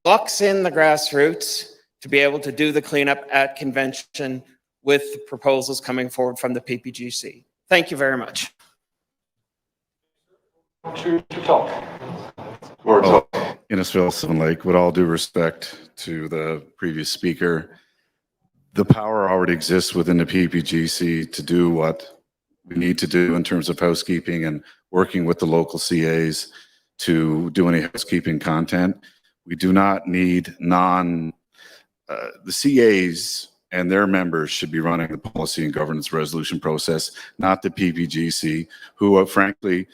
locks in the grassroots to be able to do the cleanup at convention with the proposals coming forward from the PPGC. Thank you very much. To talk. Innisfil, Sylvan Lake, with all due respect to the previous speaker, the power already exists within the PPGC to do what we need to do in terms of housekeeping and working with the local CAs to do any housekeeping content. We do not need the CAs and their members should be running the policy and governance resolution process, not the PPGC, who frankly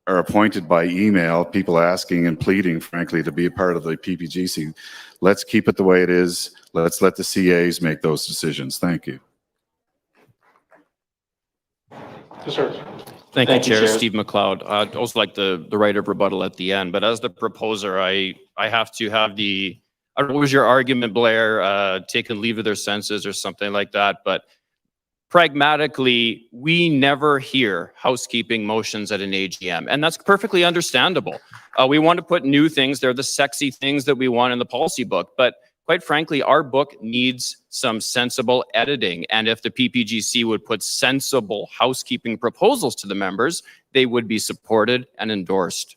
are appointed by email, people asking and pleading, frankly, to be a part of the PPGC. Let's keep it the way it is. Let's let the CAs make those decisions. Thank you. Yes, sir. Thank you, Chair. Steve McLeod. I'd also like the right of rebuttal at the end, but as the proposer, I have to have the, I don't know, what was your argument, Blair? Take and leave of their senses or something like that, but pragmatically, we never hear housekeeping motions at an AGM, and that's perfectly understandable. We want to put new things. They're the sexy things that we want in the policy book, but quite frankly, our book needs some sensible editing, and if the PPGC would put sensible housekeeping proposals to the members, they would be supported and endorsed.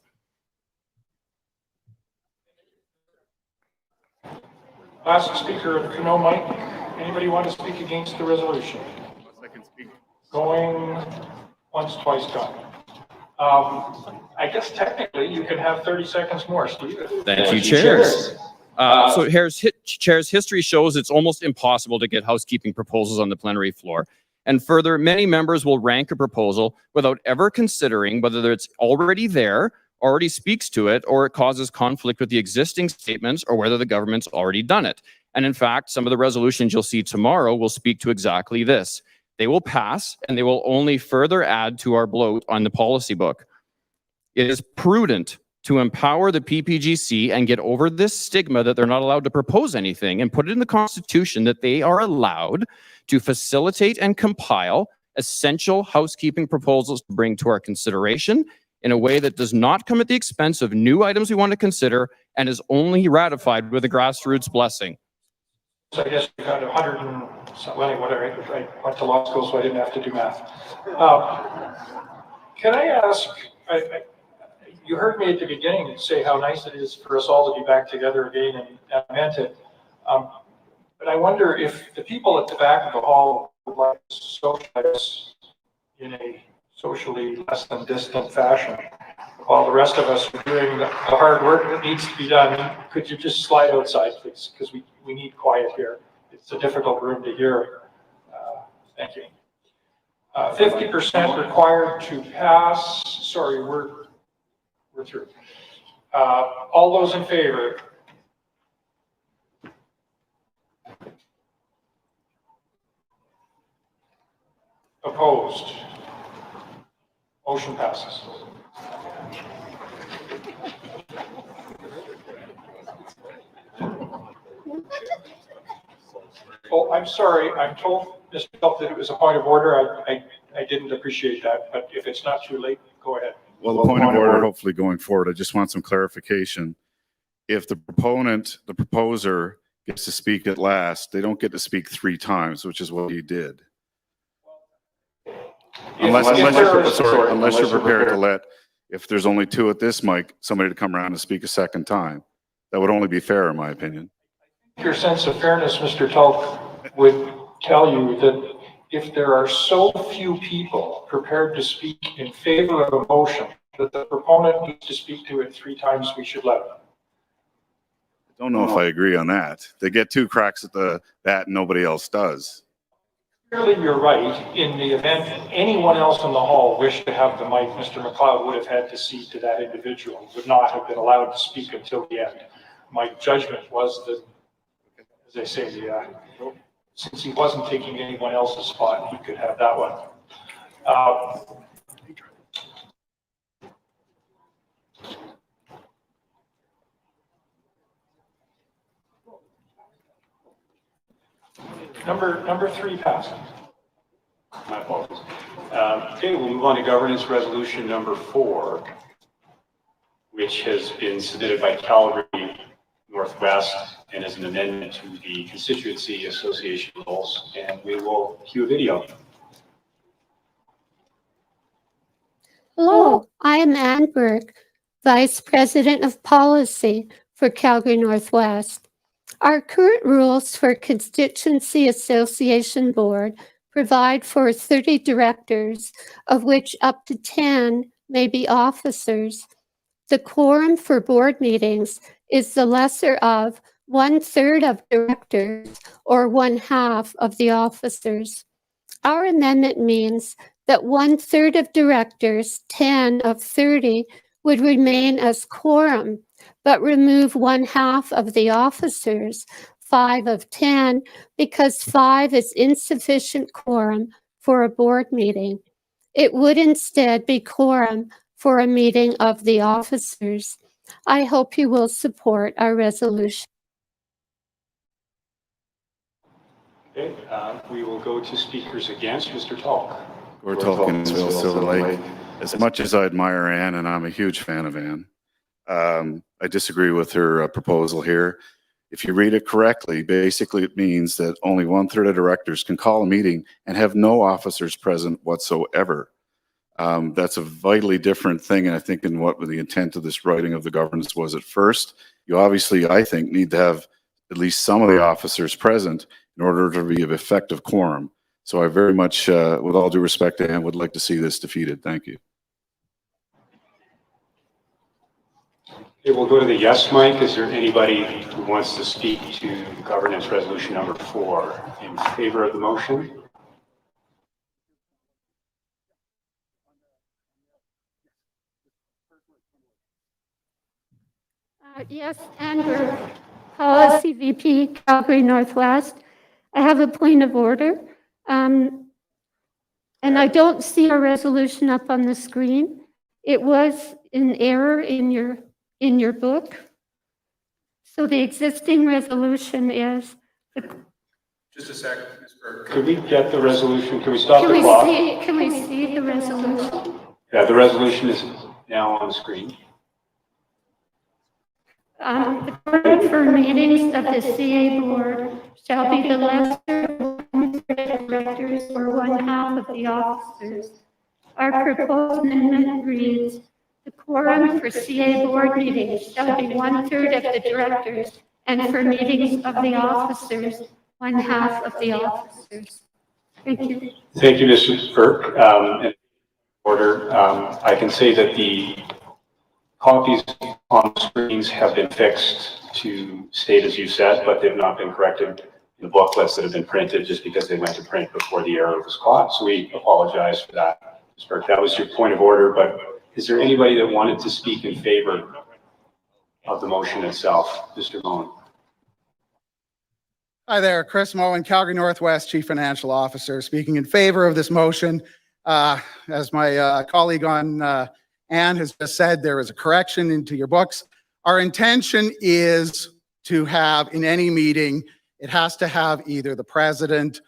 Last speaker, no mic. Anybody want to speak against the resolution? Going once, twice, done. I guess technically you can have 30 seconds more, Steve. Thank you, Chairs. So Chairs, history shows it's almost impossible to get housekeeping proposals on the plenary floor. And further, many members will rank a proposal without ever considering whether it's already there, already speaks to it, or it causes conflict with the existing statements, or whether the government's already done it. And in fact, some of the resolutions you'll see tomorrow will speak to exactly this. They will pass, and they will only further add to our bloat on the policy book. It is prudent to empower the PPGC and get over this stigma that they're not allowed to propose anything, and put it in the Constitution that they are allowed to facilitate and compile essential housekeeping proposals to bring to our consideration in a way that does not come at the expense of new items we want to consider and is only ratified with a grassroots blessing. So I guess we got 100 and well, whatever. I went to law school, so I didn't have to do math. Can I ask? You heard me at the beginning say how nice it is for us all to be back together again, and I meant it. But I wonder if the people at the back of the hall would like to socialize in a socially less than distant fashion, while the rest of us are doing the hard work that needs to be done. Could you just slide outside, please? Because we need quiet here. It's a difficult room to hear. Thank you. 50% required to pass. Sorry, we're through. All those in favor? Opposed? Motion passes. Oh, I'm sorry. I'm told, Mr. Phelps, that it was a point of order. I didn't appreciate that, but if it's not too late, go ahead. Well, the point of order, hopefully going forward, I just want some clarification. If the proponent, the proposer, gets to speak at last, they don't get to speak 3 times, which is what he did. Unless you're prepared to let, if there's only 2 at this mic, somebody to come around and speak a second time. That would only be fair, in my opinion. Your sense of fairness, Mr. Tulk, would tell you that if there are so few people prepared to speak in favor of a motion that the proponent needs to speak to it 3 times, we should let them. I don't know if I agree on that. They get 2 cracks at that and nobody else does. Clearly, you're right. In the event anyone else in the hall wished to have the mic, Mr. McLeod would have had to cede to that individual, would not have been allowed to speak until the end. My judgment was that, as I say, since he wasn't taking anyone else's spot, he could have that one. Number 3 passes. My apologies. Okay, we'll move on to governance resolution number 4, which has been submitted by Calgary Northwest and is an amendment to the constituency association rules. And we will cue a video. Hello, I am Ann Burke, Vice President of Policy for Calgary Northwest. Our current rules for Constituency Association Board provide for 30 directors, of which up to 10 may be officers. The quorum for board meetings is the lesser of 1/3 of directors or 1/2 of the officers. Our amendment means that 1/3 of directors, 10 of 30, would remain as quorum, but remove 1/2 of the officers, 5 of 10, because 5 is insufficient quorum for a board meeting. It would instead be quorum for a meeting of the officers. I hope you will support our resolution. Okay, we will go to speakers against. Mr. Talk. Gord Tolkiensville, Silver Lake. As much as I admire Ann, and I'm a huge fan of Ann, I disagree with her proposal here. If you read it correctly, basically it means that only 1/3 of directors can call a meeting and have no officers present whatsoever. That's a vitally different thing, and I think in what the intent of this writing of the governance was at first. You obviously, I think, need to have at least some of the officers present in order to be of effective quorum. So I very much, with all due respect to Ann, would like to see this defeated. Thank you. Okay, we'll go to the yes mic. Is there anybody who wants to speak to governance resolution number 4 in favor of the motion? Yes, Andrew, Policy VP, Calgary Northwest. I have a point of order. And I don't see a resolution up on the screen. It was in error in your book. So the existing resolution is. Just a second, Ms. Burke. Could we get the resolution? Can we stop the clock? Can we see the resolution? Yeah, the resolution is now on the screen. The quorum for meetings of the CA board shall be the lesser of 1/3 of directors or 1/2 of the officers. Our proposed amendment reads, the quorum for CA board meetings shall be 1/3 of the directors, and for meetings of the officers, 1/2 of the officers. Thank you. Thank you, Mrs. Burke. In order, I can say that the copies on the screens have been fixed to state as you said, but they've not been corrected in the booklets that have been printed just because they went to print before the error was caught. So we apologize for that, Ms. Burke. That was your point of order, but is there anybody that wanted to speak in favor of the motion itself? Mr. Moen. Hi there, Chris Moen, Calgary Northwest Chief Financial Officer, speaking in favor of this motion. As my colleague on Ann has just said, there is a correction into your books. Our intention is to have, in any meeting, it has to have either the president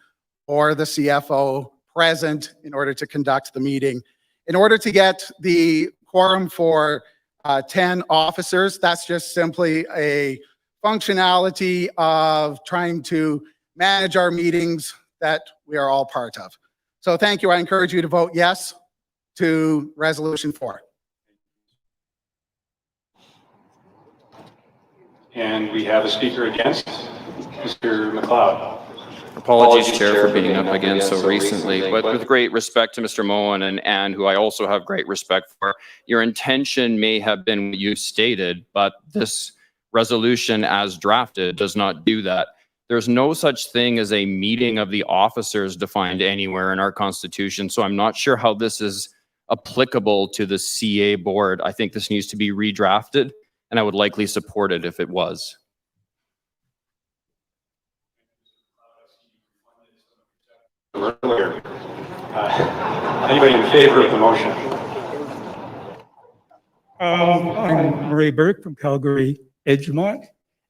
or the CFO present in order to conduct the meeting. In order to get the quorum for 10 officers, that's just simply a functionality of trying to manage our meetings that we are all part of. So thank you. I encourage you to vote yes to resolution 4. And we have a speaker against, Mr. McLeod. Apologies, Chair, for being up again so recently, but with great respect to Mr. Moen and Ann, who I also have great respect for, your intention may have been what you stated, but this resolution as drafted does not do that. There's no such thing as a meeting of the officers defined anywhere in our Constitution, so I'm not sure how this is applicable to the CA board. I think this needs to be redrafted, and I would likely support it if it was. Earlier. Anybody in favor of the motion? I'm Murray Burke from Calgary, Edgemont.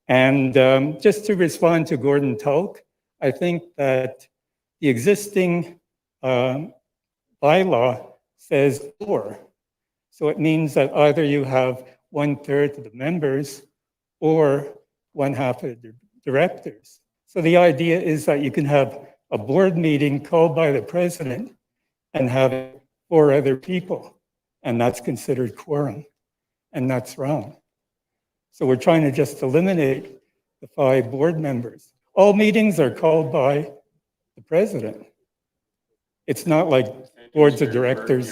And just to respond to Gordon Tulk, I think that the existing bylaw says 4. So it means that either you have 1/3 of the members or 1/2 of the directors. So the idea is that you can have a board meeting called by the president and have 4 other people, and that's considered quorum, and that's wrong. So we're trying to just eliminate the 5 board members. All meetings are called by the president. It's not like boards of directors.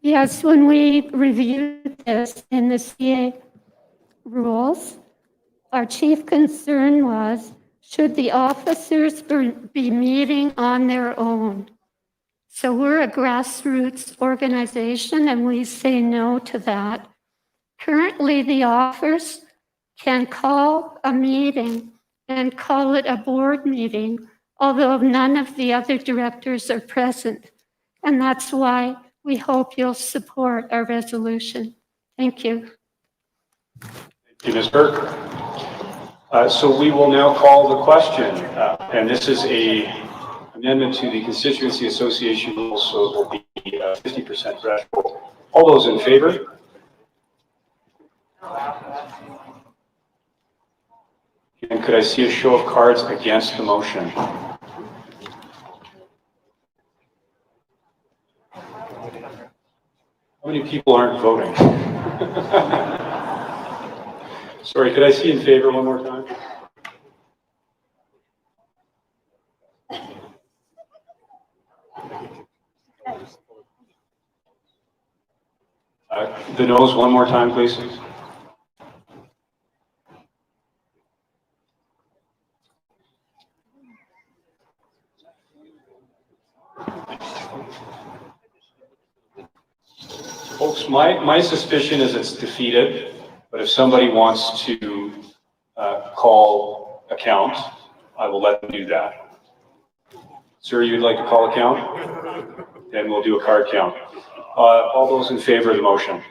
Yes, when we reviewed this in the CA rules, our chief concern was, should the officers be meeting on their own? So we're a grassroots organization and we say no to that. Currently, the officers can call a meeting and call it a board meeting, although none of the other directors are present. And that's why we hope you'll support our resolution. Thank you. Thank you, Ms. Burke. So we will now call the question, and this is a amendment to the constituency association rules, so it will be 50% threshold. All those in favor? And could I see a show of cards against the motion? How many people aren't voting? Sorry, could I see in favor one more time? The noes one more time, please. Folks, my suspicion is it's defeated, but if somebody wants to call a count, I will let them do that. Sir, you'd like to call a count? Then we'll do a card count. All those in favor of the motion?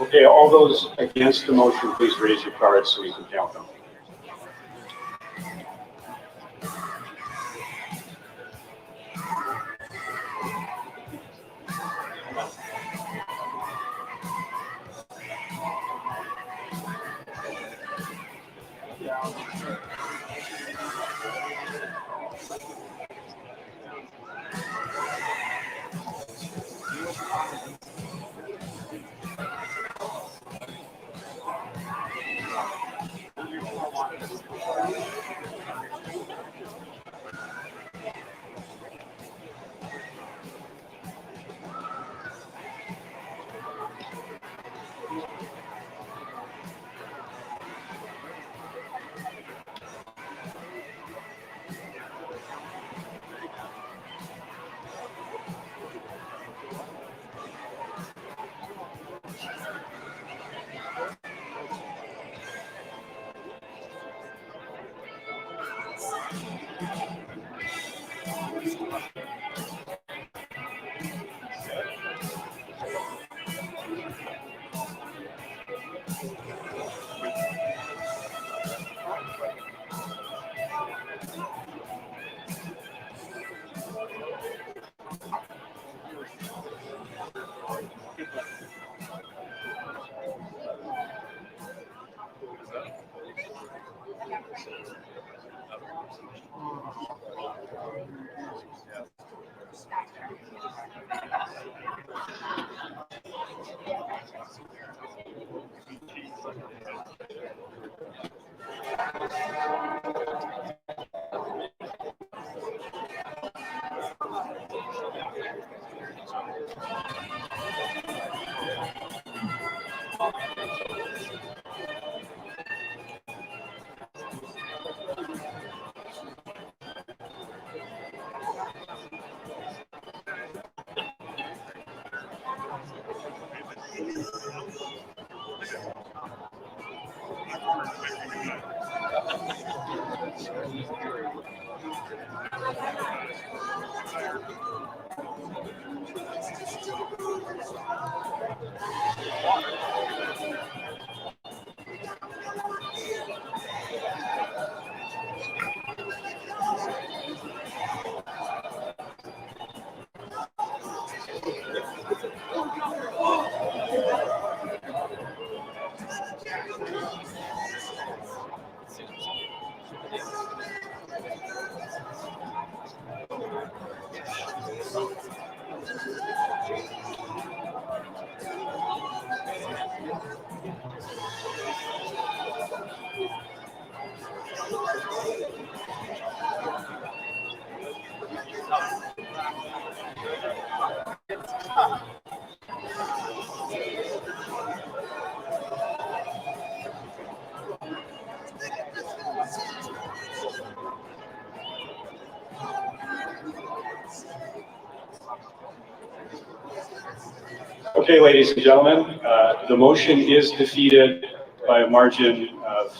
Okay, all those against the motion, please raise your cards so we can count them. Okay, ladies and gentlemen, the motion is defeated by a margin of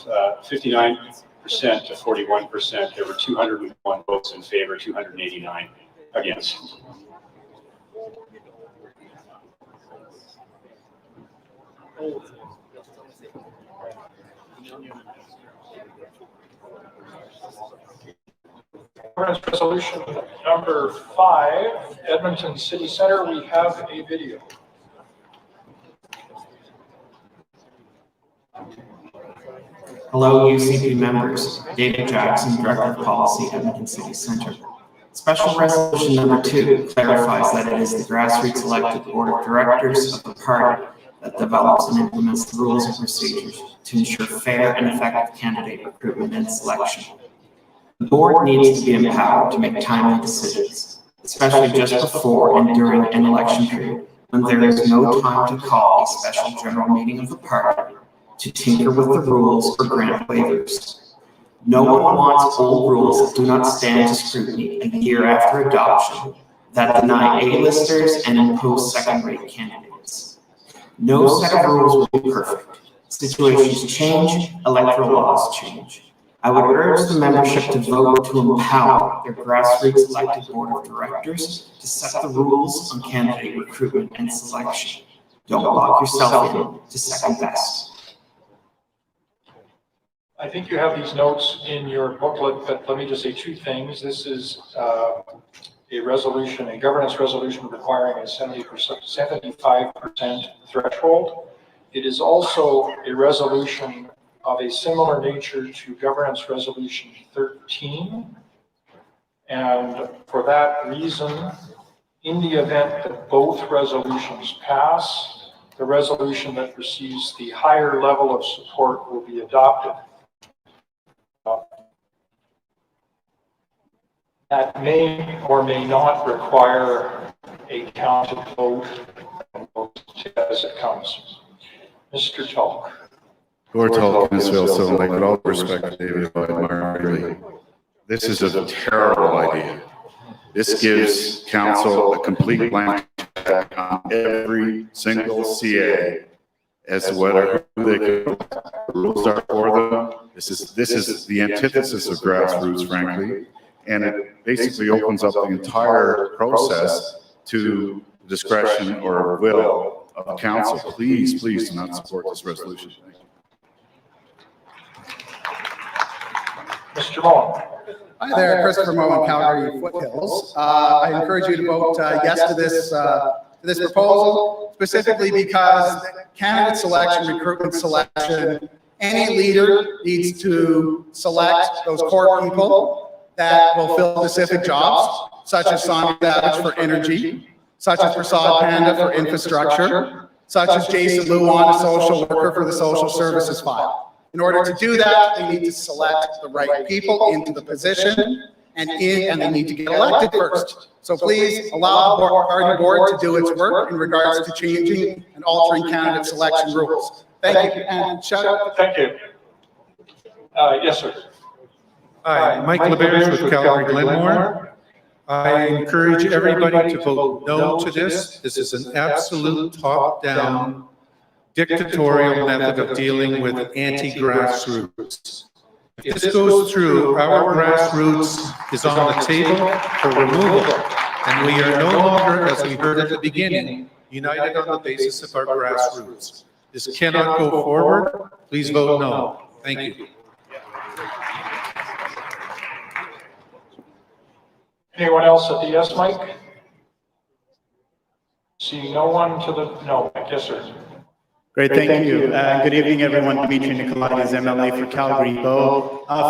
59% to 41%. There were 201 votes in favor, 289 against. Governance resolution number 5, Edmonton City Center. We have a video. Hello, UCP members. David Jackson, Director of Policy, Edmonton City Center. Special Resolution Number 2 clarifies that it is the grassroots elected Board of Directors of the party that develops and implements the rules and procedures to ensure fair and effective candidate recruitment and selection. The board needs to be empowered to make timely decisions, especially just before and during an election period when there is no time to call a special general meeting of the party to tinker with the rules or grant waivers. No one wants old rules that do not stand to scrutiny a year after adoption, that deny A-listers and impose second-rate candidates. No set of rules will be perfect. Situations change, electoral laws change. I would urge the membership to vote to empower their grassroots elected board of directors to set the rules on candidate recruitment and selection. Don't lock yourself in to second best. I think you have these notes in your booklet, but let me just say two things. This is a resolution, a governance resolution requiring a 75% threshold. It is also a resolution of a similar nature to governance resolution 13. And for that reason, in the event that both resolutions pass, the resolution that receives the higher level of support will be adopted. That may or may not require a counted vote as it comes. Mr. Tulk. Gord Tulk, Innisfail, Silver Lake, with all respect, David, I admire greatly. This is a terrible idea. This gives council a complete blank check on every single CA as to whether they can, rules are for them. This is the antithesis of grassroots, frankly, and it basically opens up the entire process to discretion or will of the council. Please, please do not support this resolution. Mr. Moore. Hi there, Christopher Moe, Calgary Foothills. I encourage you to vote yes to this proposal, specifically because candidate selection, recruitment selection, any leader needs to select those core people that will fill specific jobs, such as Sonia Savage for energy, such as Prasad Panda for infrastructure, such as Jason Luan, a social worker for the social services file. In order to do that, they need to select the right people into the position, and they need to get elected first. So please allow the party board to do its work in regards to changing and altering candidate selection rules. Thank you. And shut up. Thank you. Yes, sir. Hi, Mike LeBerge with Calgary Glenmore. I encourage everybody to vote no to this. This is an absolute top-down dictatorial method of dealing with anti-grassroots. If this goes through, our grassroots is on the table for removal, and we are no longer, as we heard at the beginning, united on the basis of our grassroots. This cannot go forward. Please vote no. Thank you. Anyone else at the yes mic? See no one to the no. Yes, sir. Great, thank you. Good evening, everyone. Dimitri Nicolaides, MLA for Calgary.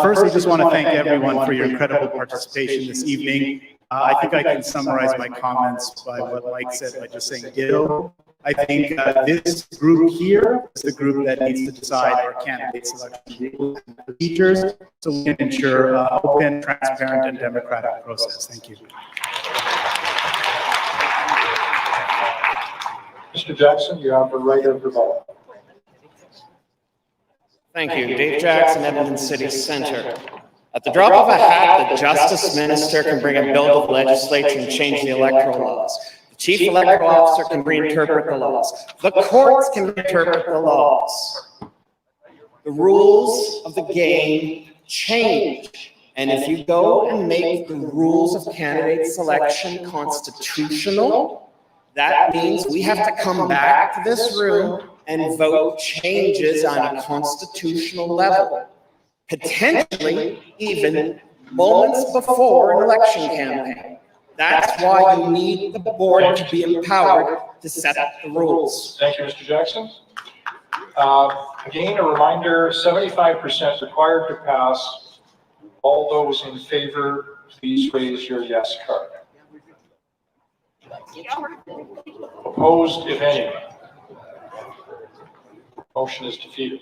First, I just want to thank everyone for your incredible participation this evening. I think I can summarize my comments by what Mike said by just saying ditto. I think this group here is the group that needs to decide our candidate selection rules and procedures so we can ensure open, transparent, and democratic process. Thank you. Mr. Jackson, you have the right of rebuttal. Thank you. Dave Jackson, Edmonton City Centre. At the drop of a hat, the Justice Minister can bring a bill to the legislature and change the electoral laws. The Chief Electoral Officer can reinterpret the laws. The courts can reinterpret the laws. The rules of the game change. And if you go and make the rules of candidate selection constitutional, that means we have to come back to this room and vote changes on a constitutional level, potentially even moments before an election campaign. That's why you need the board to be empowered to set the rules. Thank you, Mr. Jackson. Again, a reminder, 75% required to pass. All those in favor, please raise your yes card. Opposed, if any. Motion is defeated.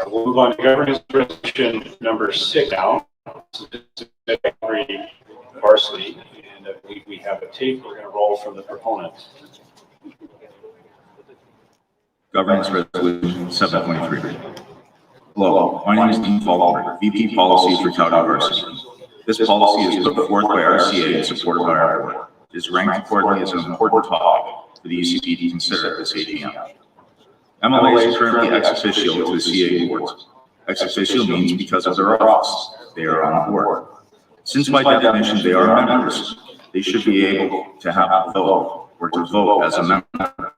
We'll move on to governance resolution number 6 now. Varsity, and we have a tape. We're going to roll from the proponent. Governance resolution 7.3. Hello, my name is Dean Falkenberg, VP Policy for Calgary Varsity. This policy is put forth by RCA and supported by our board. It is ranked accordingly as an important topic for the UCP to consider at this AGM. MLAs are currently ex officio to the CA boards. Ex officio means because of their office. they are on the board. Since by definition they are members, they should be able to have a vote or to vote as a member.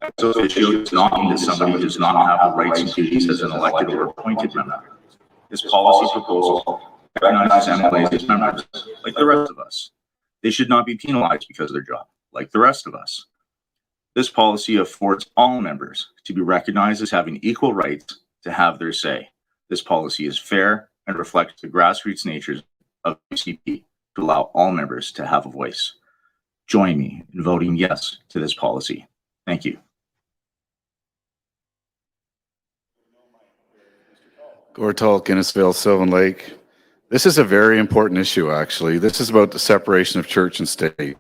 Ex officio does not mean that somebody does not have the rights and duties as an elected or appointed member. This policy proposal recognizes MLAs as members, like the rest of us. They should not be penalized because of their job, like the rest of us. This policy affords all members to be recognized as having equal rights to have their say. This policy is fair and reflects the grassroots natures of UCP to allow all members to have a voice. Join me in voting yes to this policy. Thank you. Gortal, Guinnessville, Sylvan Lake. This is a very important issue, actually. This is about the separation of church and state.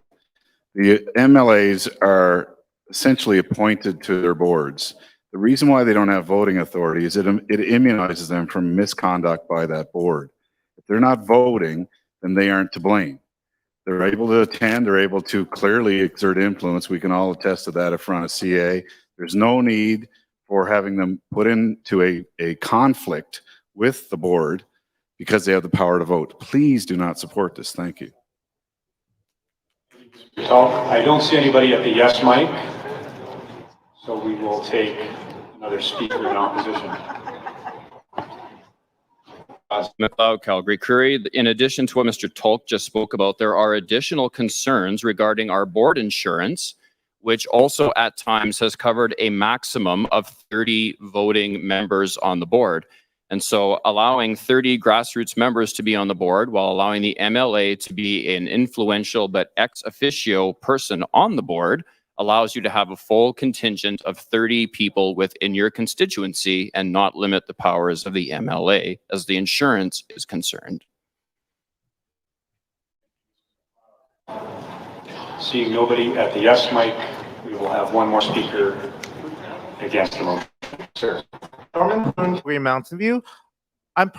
The MLAs are essentially appointed to their boards. The reason why they don't have voting authority is it immunizes them from misconduct by that board. If they're not voting, then they aren't to blame. They're able to attend, they're able to clearly exert influence. We can all attest to that in front of CA. There's no need for having them put into a conflict with the board because they have the power to vote. Please do not support this. Thank you. I don't see anybody at the yes mic, so we will take another speaker in opposition. McLeod, Calgary Curry. In addition to what Mr. Tolk just spoke about, there are additional concerns regarding our board insurance, which also at times has covered a maximum of 30 voting members on the board. And so allowing 30 grassroots members to be on the board while allowing the MLA to be an influential but ex officio person on the board allows you to have a full contingent of 30 people within your constituency and not limit the powers of the MLA as the insurance is concerned. Seeing nobody at the yes mic, we will have one more speaker against the motion. Sir. Green Mountain View. I'm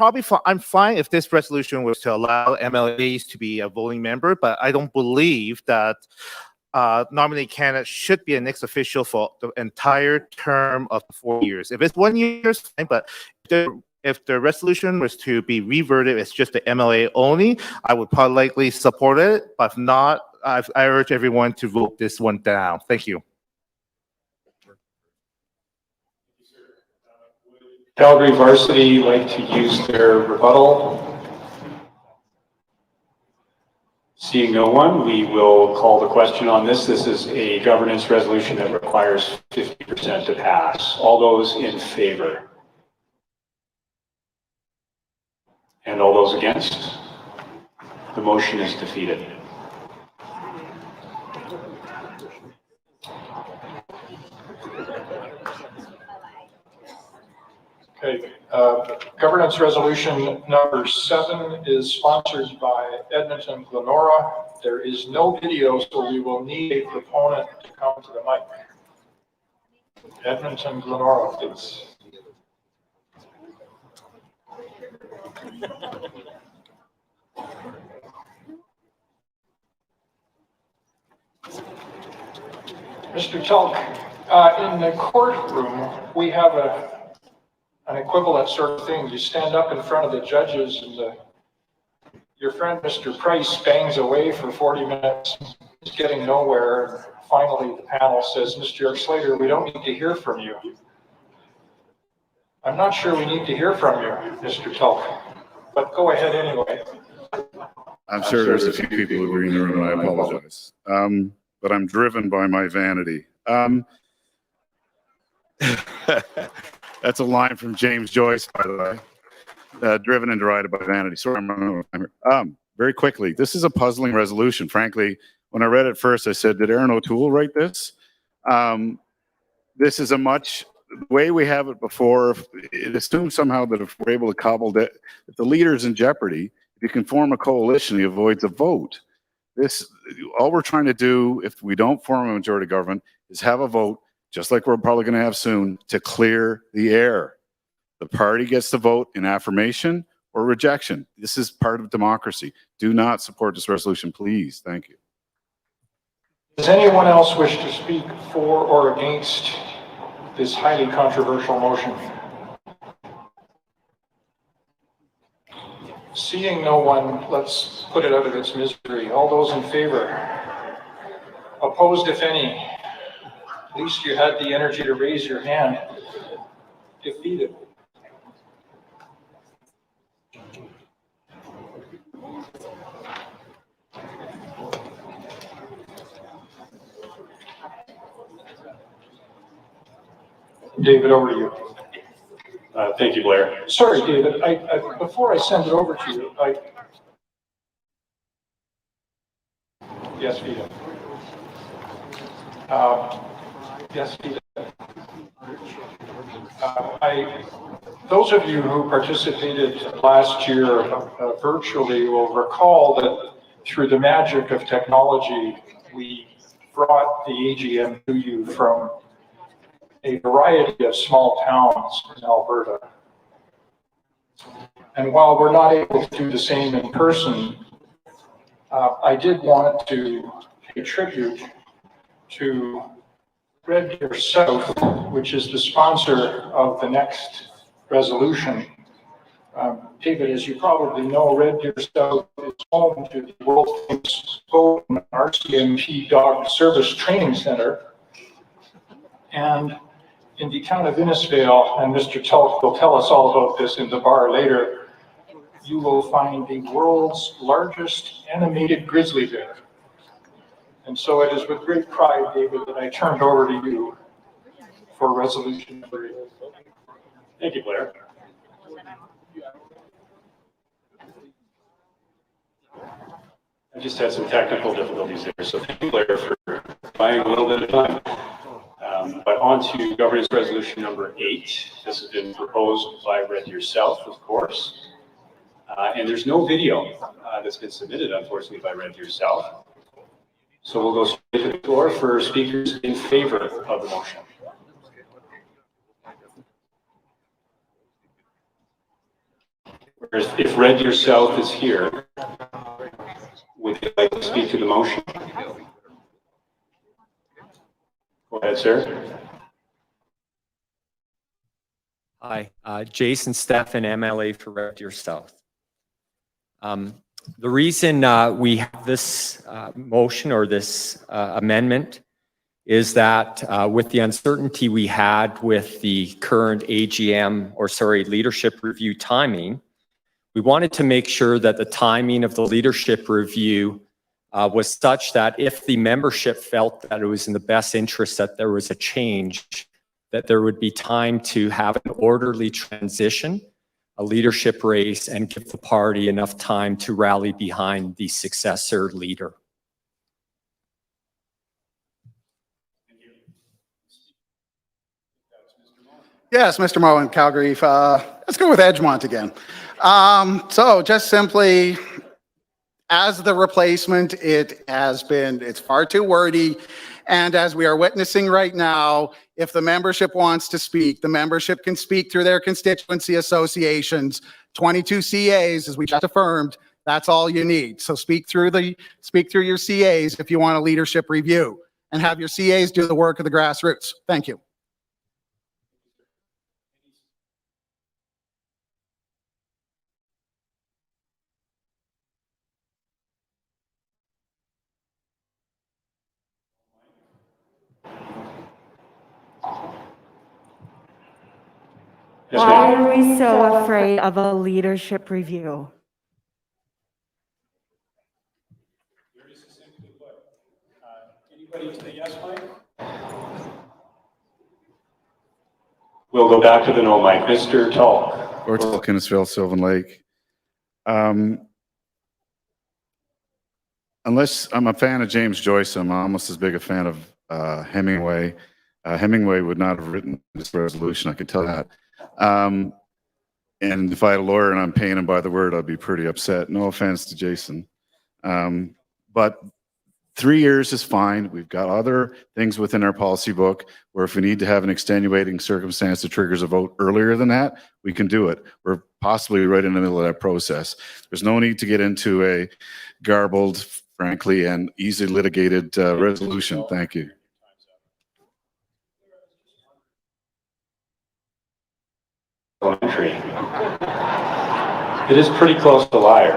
fine if this resolution was to allow MLAs to be a voting member, but I don't believe that nominated candidates should be an ex official for the entire term of 4 years. If it's 1 year, it's fine, but if the resolution was to be reverted as just the MLA only, I would probably likely support it, but if not, I urge everyone to vote this one down. Thank you. Calgary varsity like to use their rebuttal? Seeing no one, we will call the question on this. This is a governance resolution that requires 50% to pass. All those in favor? And all those against? The motion is defeated. Okay, governance resolution number 7 is sponsored by Edmonton Glenora. There is no video, so we will need a proponent to come to the mic. Edmonton Glenora, please. Mr. Tulk, in the courtroom, we have an equivalent sort of thing. You stand up in front of the judges and your friend, Mr. Price, bangs away for 40 minutes. He's getting nowhere. Finally, the panel says, Mr. Slater, we don't need to hear from you. I'm not sure we need to hear from you, Mr. Tulk, but go ahead anyway. I'm sure there's a few people who agree in the room, and I apologize. But I'm driven by my vanity. That's a line from James Joyce, by the way. Driven and derided by vanity. Sorry, I'm running out of time here. Very quickly, this is a puzzling resolution. Frankly, when I read it first, I said, did Aaron O'Toole write this? This is a much, the way we have it before, it assumes somehow that if we're able to cobble that, if the leader's in jeopardy, if you can form a coalition, he avoids a vote. All we're trying to do, if we don't form a majority government, is have a vote, just like we're probably going to have soon, to clear the air. The party gets to vote in affirmation or rejection. This is part of democracy. Do not support this resolution, please. Thank you. Does anyone else wish to speak for or against this highly controversial motion? Seeing no one, let's put it out of its misery. All those in favor? Opposed, if any? At least you had the energy to raise your hand. Defeated? David, over to you. Thank you, Blair. Sorry, David, before I send it over to you, yes, Vita. Yes, Vita. Those of you who participated last year virtually will recall that through the magic of technology, we brought the AGM to you from a variety of small towns in Alberta. And while we're not able to do the same in person, I did want to pay tribute to Red Deer South, which is the sponsor of the next resolution. David, as you probably know, Red Deer South is home to the world famous RCMP Dog Service Training Center. And in the town of Innisfail, and Mr. Tulk will tell us all about this in the bar later, you will find the world's largest animated grizzly bear. And so it is with great pride, David, that I turned over to you for resolution number 8. Thank you, Blair. I just had some technical difficulties there, so thank you, Blair, for buying a little bit of time. But on to governance resolution number 8. This has been proposed by Red Deer South, of course. And there's no video that's been submitted, unfortunately, by Red Deer South. So we'll go straight to the floor for speakers in favor of the motion. Whereas if Red Deer South is here, would you like to speak to the motion? Go ahead, sir. Hi, Jason Steffen, MLA for Red Deer South. The reason we have this motion or this amendment is that with the uncertainty we had with the current AGM, or sorry, leadership review timing, we wanted to make sure that the timing of the leadership review was such that if the membership felt that it was in the best interest that there was a change, that there would be time to have an orderly transition, a leadership race, and give the party enough time to rally behind the successor leader. Yes, Mr. Moe in Calgary. Let's go with Edgemont again. So just simply, as the replacement, it's far too wordy. And as we are witnessing right now, if the membership wants to speak, the membership can speak through their constituency associations. 22 CAs, as we just affirmed, that's all you need. So speak through your CAs if you want a leadership review, and have your CAs do the work of the grassroots. Thank you. Why are we so afraid of a leadership review? Very succinctly put. Anybody to the yes mic? We'll go back to the no mic. Mr. Tulk. Or Innisfail, Sylvan Lake. Unless I'm a fan of James Joyce, I'm almost as big a fan of Hemingway. Hemingway would not have written this resolution, I can tell that. And if I had a lawyer and I'm paying him by the word, I'd be pretty upset. No offense to Jason. But 3 years is fine. We've got other things within our policy book where if we need to have an extenuating circumstance that triggers a vote earlier than that, we can do it. We're possibly right in the middle of that process. There's no need to get into a garbled, frankly, and easily litigated resolution. Thank you. It is pretty close to liar.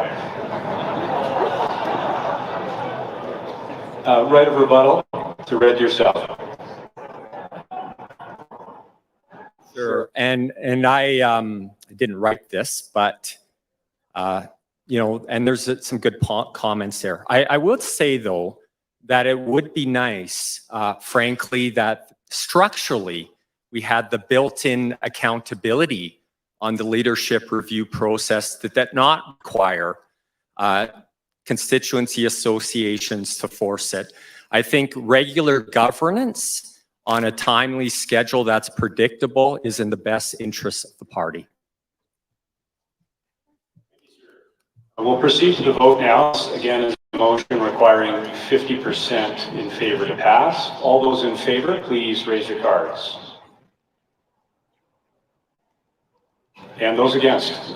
Right of rebuttal to read yourself. Sure. And I didn't write this, but you know, and there's some good comments there. I would say though that it would be nice, frankly, that structurally we had the built-in accountability on the leadership review process that not require constituency associations to force it. I think regular governance on a timely schedule that's predictable is in the best interest of the party. We'll proceed to the vote now. Again, is a motion requiring 50% in favor to pass. All those in favor, please raise your cards. And those against?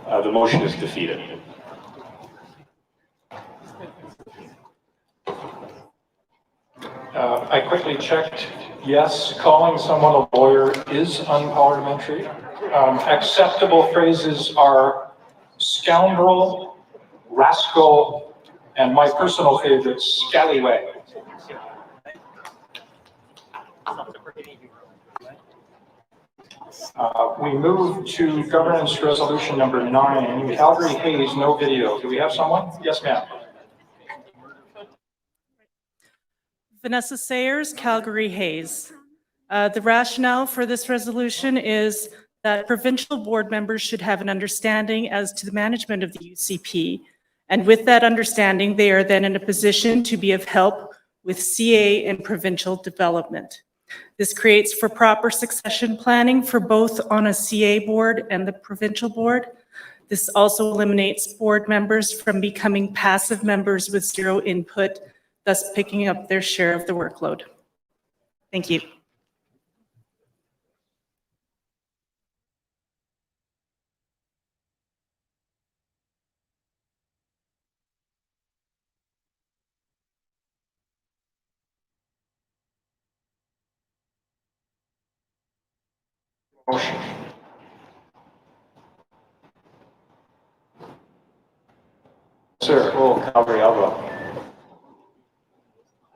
The motion is defeated. I quickly checked. Yes, calling someone a lawyer is unparliamentary. Acceptable phrases are scoundrel, rascal, and my personal favorite, scallywag. We move to governance resolution number 9. Calgary Hayes, no video. Do we have someone? Yes, ma'am. Vanessa Sayers, Calgary Hayes. The rationale for this resolution is that provincial board members should have an understanding as to the management of the UCP. And with that understanding, they are then in a position to be of help with CA and provincial development. This creates for proper succession planning for both on a CA board and the provincial board. This also eliminates board members from becoming passive members with zero input, thus picking up their share of the workload. Thank you. Motion. Sir, Calgary, I'll vote.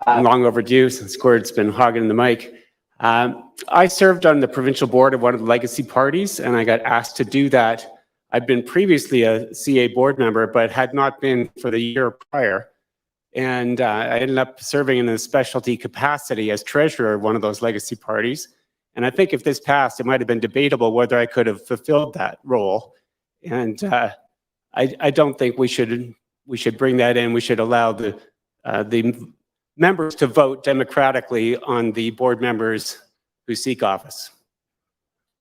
Long overdue since Gord's been hogging the mic. I served on the provincial board of one of the legacy parties, and I got asked to do that. I'd been previously a CA board member, but had not been for the year prior. And I ended up serving in a specialty capacity as treasurer of one of those legacy parties. And I think if this passed, it might have been debatable whether I could have fulfilled that role. And I don't think we should bring that in. We should allow the members to vote democratically on the board members who seek office.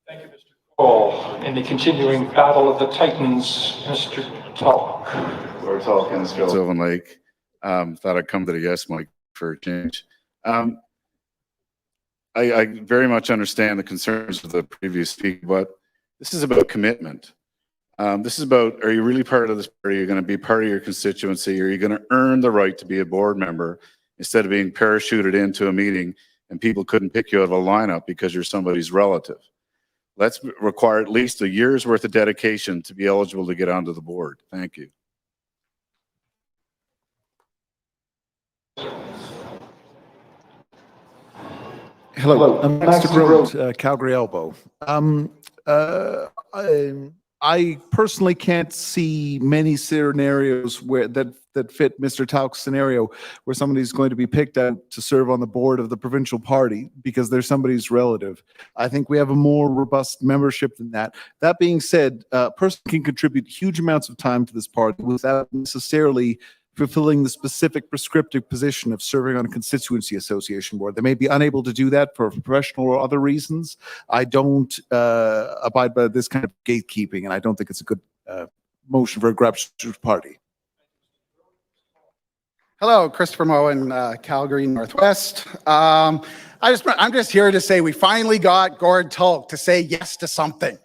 Thank you, Mr. Cole. In the continuing battle of the Titans, Mr. Tulk. Lord Tulk, Sylvan Lake. Thought I'd come to the yes mic for a change. I very much understand the concerns of the previous speaker, but this is about commitment. This is about, are you really part of this party? Are you going to be part of your constituency? Are you going to earn the right to be a board member instead of being parachuted into a meeting and people couldn't pick you out of a lineup because you're somebody's relative? Let's require at least a year's worth of dedication to be eligible to get onto the board. Thank you. Hello, I'm Max DeGroat, Calgary Elbow. I personally can't see many scenarios where that fit Mr. Tauk's scenario, where somebody's going to be picked out to serve on the board of the provincial party because they're somebody's relative. I think we have a more robust membership than that. That being said, a person can contribute huge amounts of time to this party without necessarily fulfilling the specific prescriptive position of serving on a constituency association board. They may be unable to do that for professional or other reasons. I don't abide by this kind of gatekeeping, and I don't think it's a good motion for a grassroots party. Hello, Christopher Moen, Calgary Northwest. I'm just here to say we finally got Gord Tulk to say yes to something.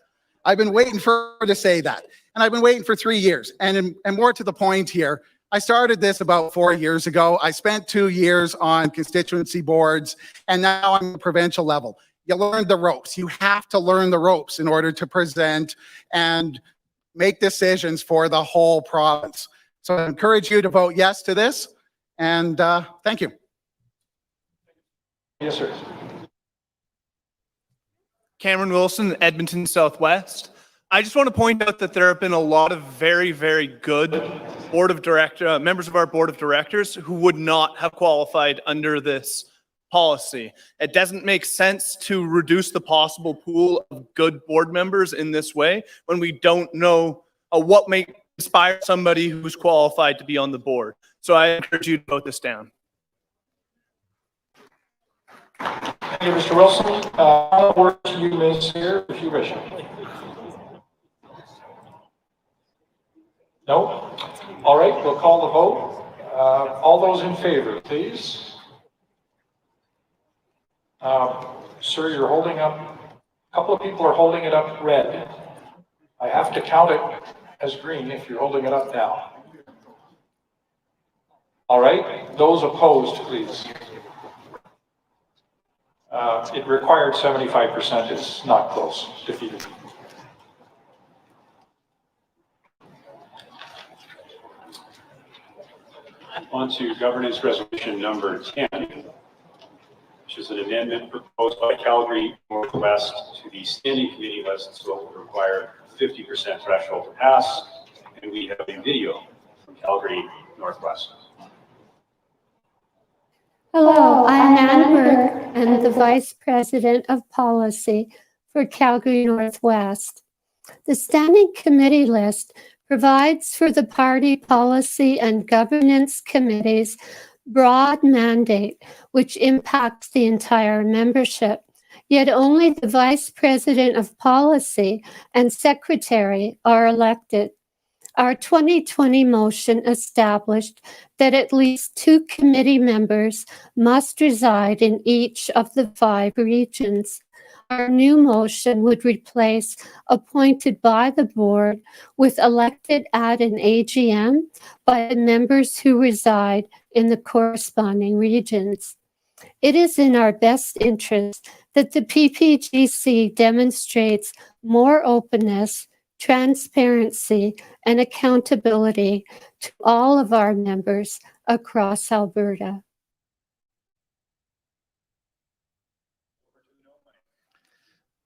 I've been waiting for her to say that, and I've been waiting for 3 years. And more to the point here, I started this about 4 years ago. I spent 2 years on constituency boards, and now I'm at the provincial level. You learn the ropes. You have to learn the ropes in order to present and make decisions for the whole province. So I encourage you to vote yes to this, and thank you. Yes, sir. Cameron Wilson, Edmonton Southwest. I just want to point out that there have been a lot of very, very good members of our board of directors who would not have qualified under this policy. It doesn't make sense to reduce the possible pool of good board members in this way when we don't know what may inspire somebody who's qualified to be on the board. So I encourage you to vote this down. Thank you, Mr. Wilson. I'll work to you, Ms. Here, if you wish. No? All right, we'll call the vote. All those in favor, please. Sir, you're holding up, a couple of people are holding it up red. I have to count it as green if you're holding it up now. All right, those opposed, please. It required 75%, it's not close, defeated. On to governance resolution number 10, which is an amendment proposed by Calgary Northwest to the standing committee list, so it will require 50% threshold to pass. And we have a video from Calgary Northwest. Hello, I'm Ann Burke and the Vice President of Policy for Calgary Northwest. The Standing Committee list provides for the Party Policy and Governance Committee's broad mandate, which impacts the entire membership. Yet only the Vice President of Policy and Secretary are elected. Our 2020 motion established that at least 2 committee members must reside in each of the 5 regions. Our new motion would replace appointed by the board with elected at an AGM by the members who reside in the corresponding regions. It is in our best interest that the PPGC demonstrates more openness, transparency, and accountability to all of our members across Alberta.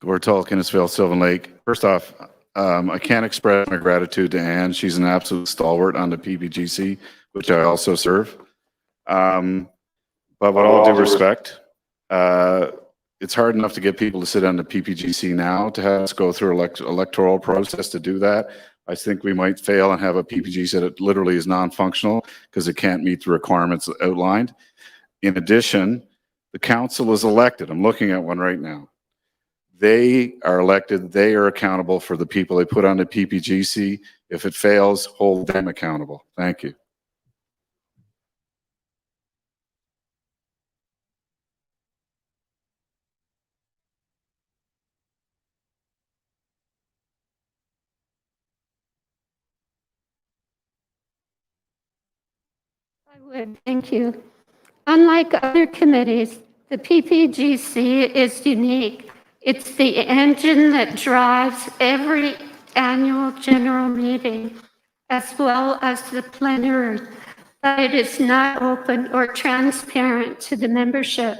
Gortal, Kinnisville, Sylvan Lake. First off, I can't express my gratitude to Anne. She's an absolute stalwart on the PPGC, which I also serve. But with all due respect, it's hard enough to get people to sit on the PPGC now. To have us go through electoral process to do that, I think we might fail and have a PPGC that literally is non-functional because it can't meet the requirements outlined. In addition, the council is elected. I'm looking at one right now. They are elected. They are accountable for the people they put on the PPGC. If it fails, hold them accountable. Thank you. I would, thank you. Unlike other committees, the PPGC is unique. It's the engine that drives every annual general meeting, as well as the plenary, but it is not open or transparent to the membership.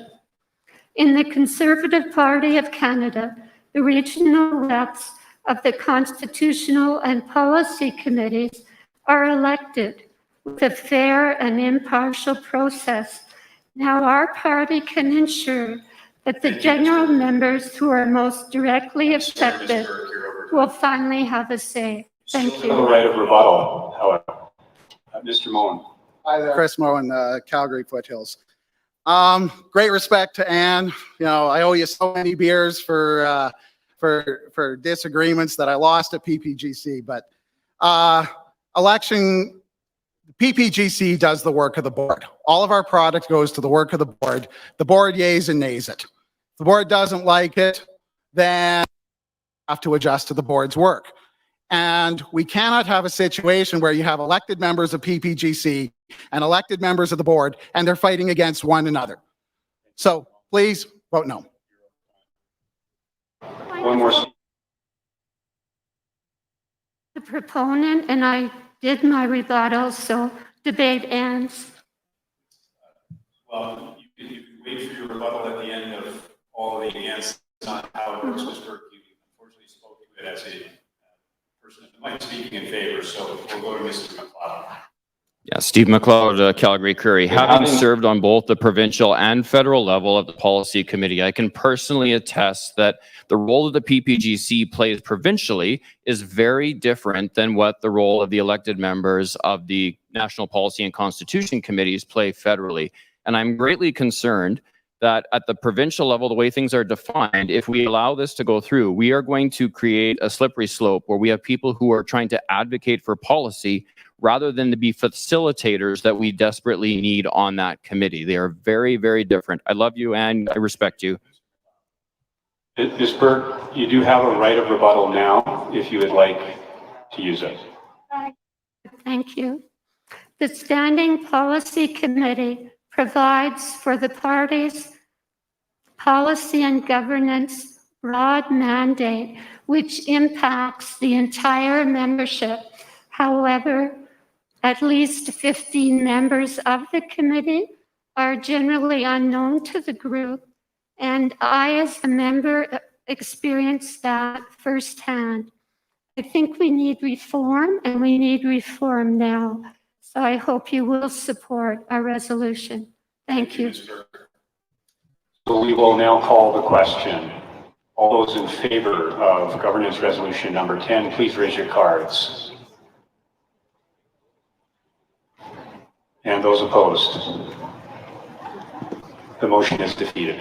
In the Conservative Party of Canada, the regional reps of the Constitutional and Policy Committees are elected with a fair and impartial process. Now our party can ensure that the general members who are most directly affected will finally have a say. Thank you. The right of rebuttal, however. Mr. Moen. Hi there. Chris Moen, Calgary Foothills. Great respect to Anne. You know, I owe you so many beers for disagreements that I lost at PPGC, but election, PPGC does the work of the board. All of our product goes to the work of the board. The board yays and nays it. If the board doesn't like it, then have to adjust to the board's work. And we cannot have a situation where you have elected members of PPGC and elected members of the board, and they're fighting against one another. So please vote no. One more. The proponent and I did my rebuttal, so debate ends. Well, you can wait for your rebuttal at the end of all of the against. It's not how it works, Mr. Burke. You unfortunately spoke to it as a person that might be speaking in favor, so we'll go to Mr. McLeod. Yeah, Steve McLeod, Calgary Curry. Having served on both the provincial and federal level of the policy committee, I can personally attest that the role of the PPGC plays provincially is very different than what the role of the elected members of the National Policy and Constitution Committees play federally. And I'm greatly concerned that at the provincial level, the way things are defined, if we allow this to go through, we are going to create a slippery slope where we have people who are trying to advocate for policy rather than to be facilitators that we desperately need on that committee. They are very, very different. I love you and I respect you. Ms. Burke, you do have a right of rebuttal now if you would like to use it. Thank you. The Standing Policy Committee provides for the party's policy and governance broad mandate, which impacts the entire membership. However, at least 15 members of the committee are generally unknown to the group, and I, as a member, experienced that firsthand. I think we need reform, and we need reform now. So I hope you will support our resolution. Thank you. So we will now call the question. All those in favor of governance resolution number 10, please raise your cards. And those opposed? The motion is defeated.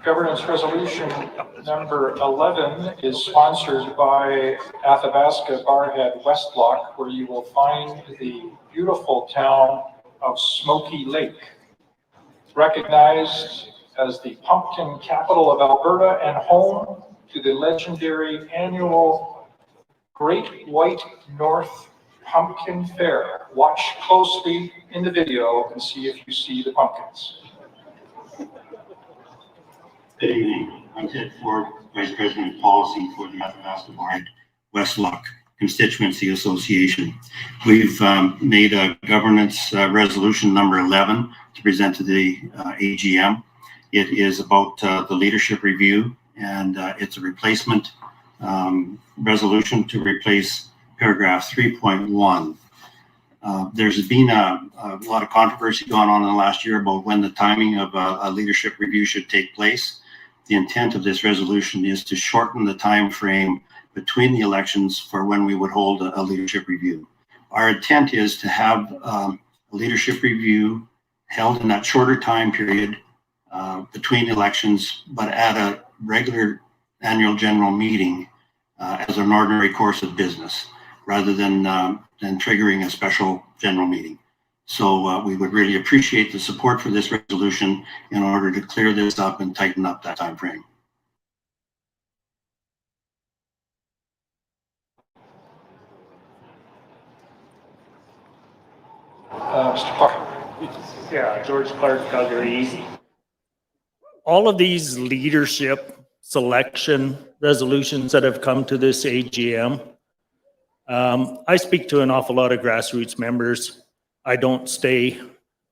Governance resolution number 11 is sponsored by Athabasca Barhead West Block, where you will find the beautiful town of Smoky Lake, recognized as the pumpkin capital of Alberta and home to the legendary annual Great White North Pumpkin Fair. Watch closely in the video and see if you see the pumpkins. Good evening. I'm Ted Ford, Vice President of Policy for the Athabasca Barhead Westlock Constituency Association. We've made a governance resolution number 11 to present to the AGM. It is about the leadership review, and it's a replacement resolution to replace paragraph 3.1. There's been a lot of controversy going on in the last year about when the timing of a leadership review should take place. The intent of this resolution is to shorten the time frame between the elections for when we would hold a leadership review. Our intent is to have a leadership review held in that shorter time period between elections, but at a regular annual general meeting as an ordinary course of business, rather than triggering a special general meeting. So we would really appreciate the support for this resolution in order to clear this up and tighten up that time frame. Mr. Clark. Yeah, George Clark, Calgary. All of these leadership selection resolutions that have come to this AGM, I speak to an awful lot of grassroots members. I don't stay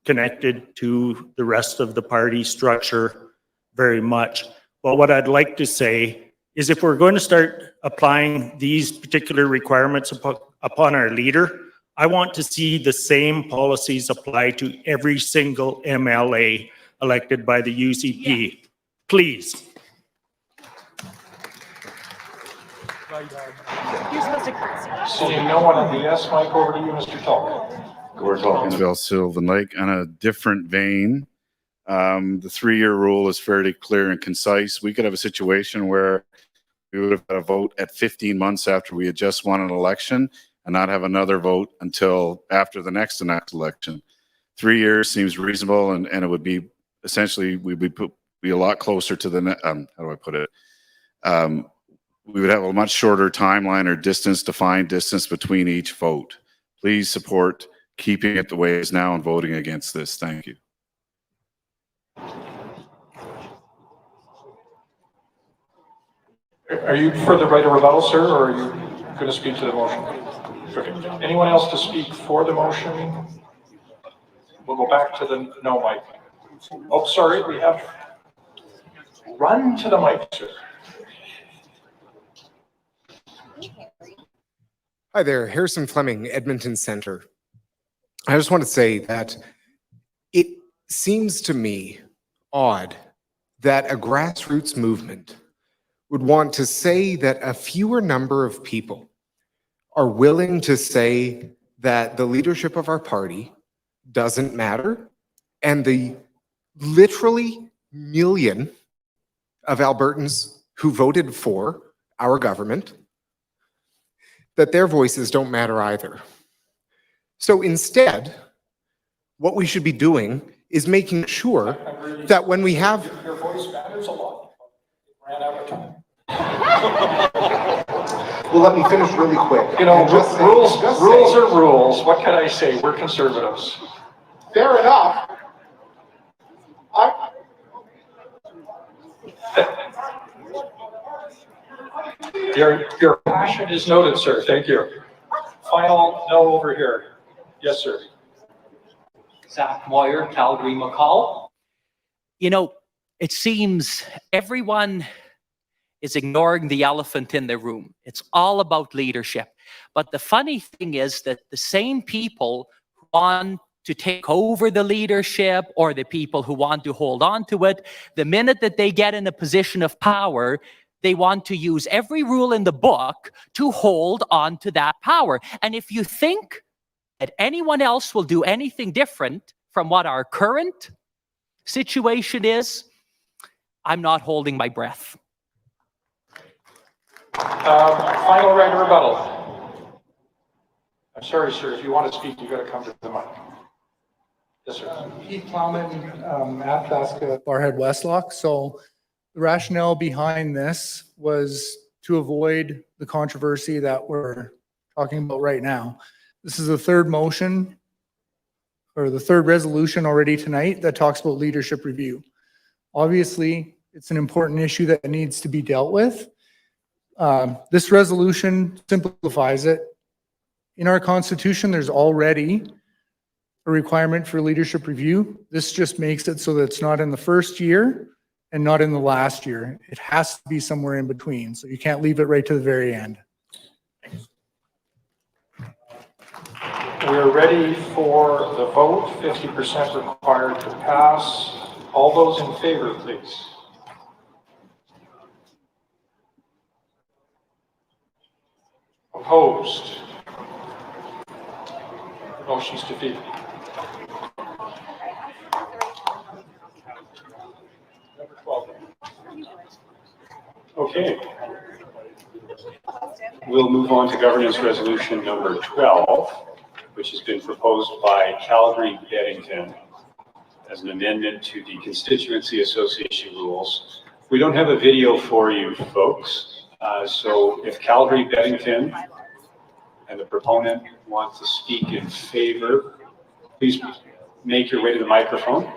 connected to the rest of the party structure very much. But what I'd like to say is if we're going to start applying these particular requirements upon our leader, I want to see the same policies apply to every single MLA elected by the UCP. Yeah. Please. You're supposed to Seeing no one on the yes mic, over to you, Mr. Tulk. We're talking about Sylvan Lake on a different vein. The 3-year rule is fairly clear and concise. We could have a situation where we would have had a vote at 15 months after we had just won an election and not have another vote until after the next election. 3 years seems reasonable, and it would be essentially, we'd be a lot closer to the, how do I put it? We would have a much shorter timeline or defined distance between each vote. Please support keeping it the way it is now and voting against this. Thank you. Are you for the right of rebuttal, sir, or are you going to speak to the motion? Okay. Anyone else to speak for the motion? We'll go back to the no mic. Oh, sorry, we have. Run to the mic, sir. Hi there, Harrison Fleming, Edmonton Center. I just want to say that it seems to me odd that a grassroots movement would want to say that a fewer number of people are willing to say that the leadership of our party doesn't matter, and the literally million of Albertans who voted for our government, that their voices don't matter either. So instead, what we should be doing is making sure that when we have... Your voice matters a lot. It ran out of time. Well, let me finish really quick. You know, rules are rules. What can I say? We're conservatives. Fair enough. Your passion is noted, sir. Thank you. Final no over here. Yes, sir. Zach Moyer, Calgary, McCall. You know, it seems everyone is ignoring the elephant in the room. It's all about leadership. But the funny thing is that the same people who want to take over the leadership, or the people who want to hold on to it, the minute that they get in a position of power, they want to use every rule in the book to hold on to that power. And if you think that anyone else will do anything different from what our current situation is, I'm not holding my breath. Final right of rebuttal. I'm sorry, sir. If you want to speak, you've got to come to the mic. Yes, sir. Keith Plowman, Athabasca, Barhead, Westlock. So the rationale behind this was to avoid the controversy that we're talking about right now. This is the third motion or the third resolution already tonight that talks about leadership review. Obviously, it's an important issue that needs to be dealt with. This resolution simplifies it. In our Constitution, there's already a requirement for leadership review. This just makes it so that it's not in the first year and not in the last year. It has to be somewhere in between. So you can't leave it right to the very end. We're ready for the vote. 50% required to pass. All those in favor, please. Opposed? Motion's defeated. Number 12. Okay. We'll move on to governance resolution number 12, which has been proposed by Calgary Beddington as an amendment to the constituency association rules. We don't have a video for you folks. So if Calgary Beddington and the proponent want to speak in favor, please make your way to the microphone.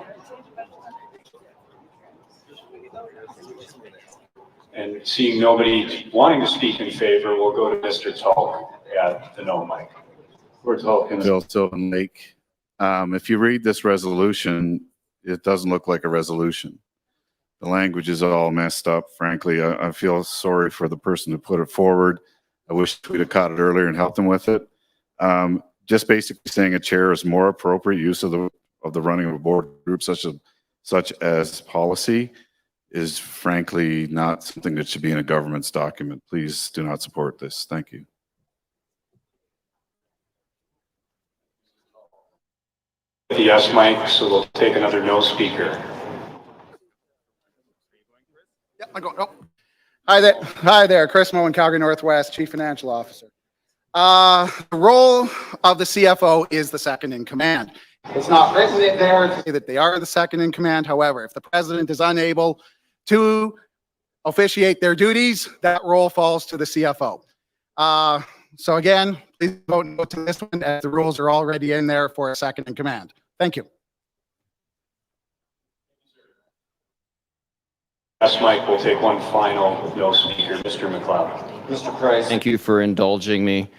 And seeing nobody wanting to speak in favor, we'll go to Mr. Tulk at the no mic. We're talking. Bill Sylvan Lake. If you read this resolution, it doesn't look like a resolution. The language is all messed up. Frankly, I feel sorry for the person who put it forward. I wish we'd have caught it earlier and helped them with it. Just basically saying a chair is more appropriate use of the running of a board group such as policy is frankly not something that should be in a government's document. Please do not support this. Thank you. The yes mic, so we'll take another no speaker. Yeah, I go, no. Hi there, Chris Moen, Calgary Northwest, Chief Financial Officer. The role of the CFO is the second in command. It's not written in there to say that they are the second in command. However, if the president is unable to officiate their duties, that role falls to the CFO. So again, please vote no to this one as the rules are already in there for a second in command. Thank you. Yes, Mike, we'll take one final no speaker. Mr. McLeod. Mr. Price. Thank you for indulging me.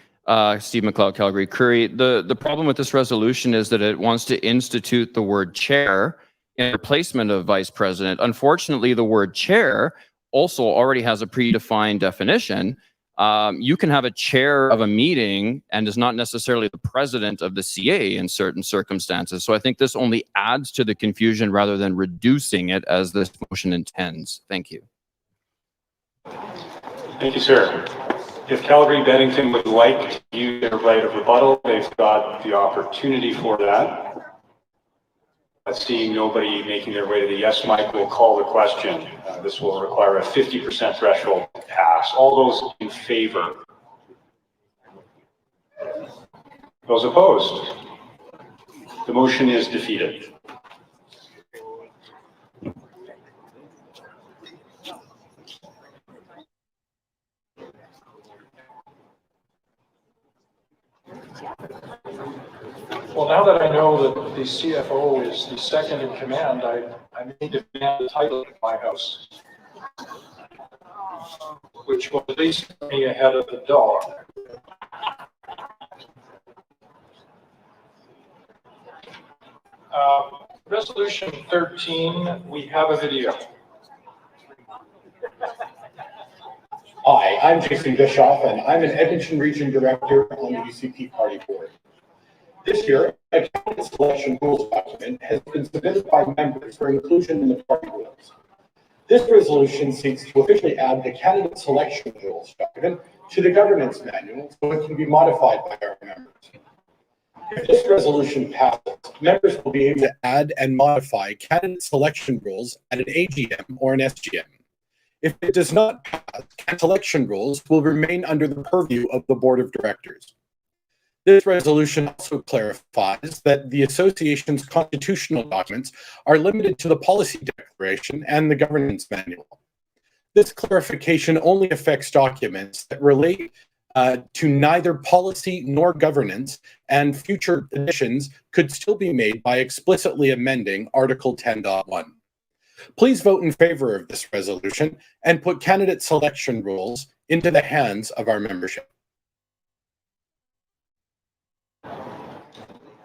Steve McLeod, Calgary. Curry, the problem with this resolution is that it wants to institute the word chair in replacement of vice president. Unfortunately, the word chair also already has a predefined definition. You can have a chair of a meeting and is not necessarily the president of the CA in certain circumstances. So I think this only adds to the confusion rather than reducing it as this motion intends. Thank you. Thank you, sir. If Calgary Bennington would like to use their right of rebuttal, they've got the opportunity for that. Seeing nobody making their way to the yes mic, we'll call the question. This will require a 50% threshold to pass. All those in favor? Those opposed? The motion is defeated. Well, now that I know that the CFO is the second in command, I may demand the title of my house, which will at least put me ahead of the dog. Resolution 13, we have a video. Hi, I'm Jason Bischoff, and I'm an Edmonton Region Director on the UCP Party Board. This year, a candidate selection rules document has been submitted by members for inclusion in the party rules. This resolution seeks to officially add the candidate selection rules document to the governance manual so it can be modified by our members. If this resolution passes, members will be able to add and modify candidate selection rules at an AGM or an SGM. If it does not pass, selection rules will remain under the purview of the Board of Directors. This resolution also clarifies that the association's constitutional documents are limited to the policy declaration and the governance manual. This clarification only affects documents that relate to neither policy nor governance, and future additions could still be made by explicitly amending Article 10.1. Please vote in favor of this resolution and put candidate selection rules into the hands of our membership.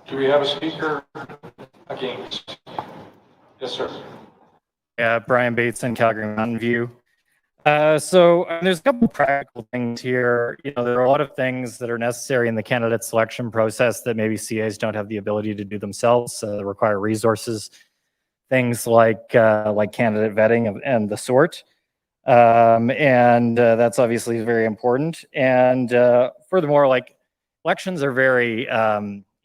Do we have a speaker against? Yes, sir. Yeah, Brian Bateson, Calgary Mountain View. So there's a couple of practical things here. You know, there are a lot of things that are necessary in the candidate selection process that maybe CAs don't have the ability to do themselves. Require resources, things like candidate vetting and the sort. That's obviously very important. And furthermore, like elections are very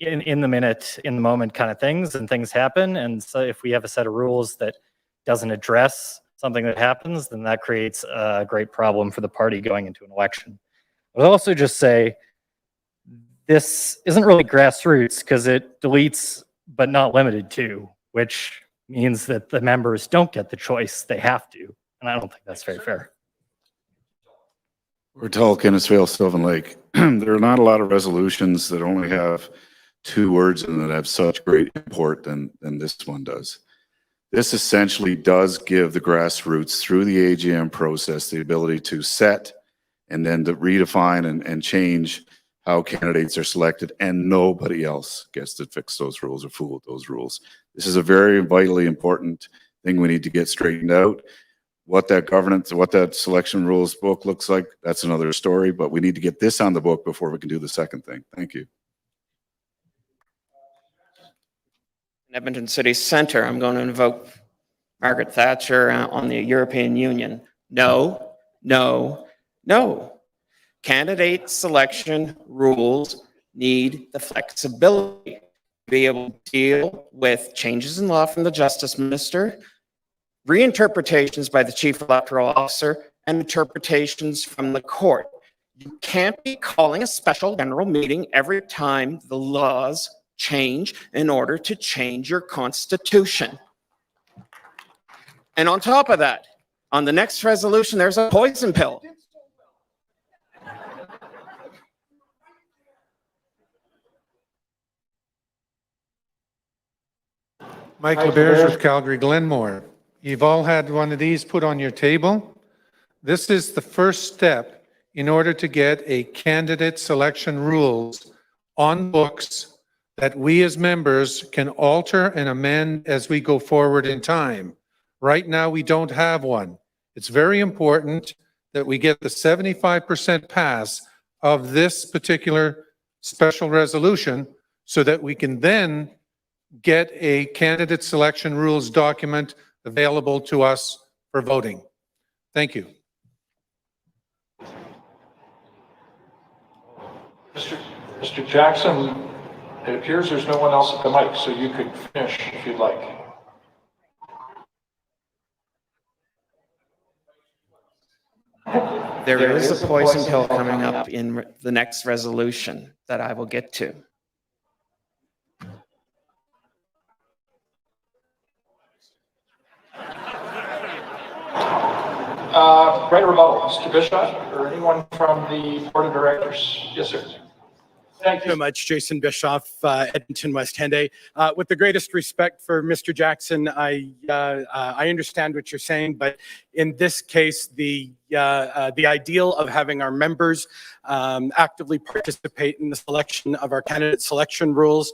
in the minute, in the moment kind of things, and things happen. And so if we have a set of rules that doesn't address something that happens, then that creates a great problem for the party going into an election. I would also just say this isn't really grassroots because it deletes but not limited to, which means that the members don't get the choice, they have to. And I don't think that's very fair. We're tall, Kennethsville, Sylvan Lake. There are not a lot of resolutions that only have 2 words in them that have such great import than this one does. This essentially does give the grassroots through the AGM process the ability to set and then to redefine and change how candidates are selected, and nobody else gets to fix those rules or fool with those rules. This is a very vitally important thing we need to get straightened out. What that governance, what that selection rules book looks like, that's another story, but we need to get this on the book before we can do the second thing. Thank you. In Edmonton City Centre, I'm going to invoke Margaret Thatcher on the European Union. No, no, no. Candidate selection rules need the flexibility to be able to deal with changes in law from the Justice Minister, reinterpretations by the Chief Electoral Officer, and interpretations from the court. You can't be calling a special general meeting every time the laws change in order to change your constitution. And on top of that, on the next resolution, there's a poison pill. Mike LaBerge with Calgary Glenmore. You've all had one of these put on your table. This is the first step in order to get a candidate selection rules on books that we as members can alter and amend as we go forward in time. Right now, we don't have one. It's very important that we get the 75% pass of this particular special resolution so that we can then get a candidate selection rules document available to us for voting. Thank you. Mr. Jackson, it appears there's no one else at the mic, so you could finish if you'd like. There is a poison pill coming up in the next resolution that I will get to. Right rebuttal, Mr. Bishop, or anyone from the board of directors? Yes, sir. Thank you very much, Jason Bischoff, Edmonton, West Henday. With the greatest respect for Mr. Jackson, I understand what you're saying, but in this case, the ideal of having our members actively participate in the selection of our candidate selection rules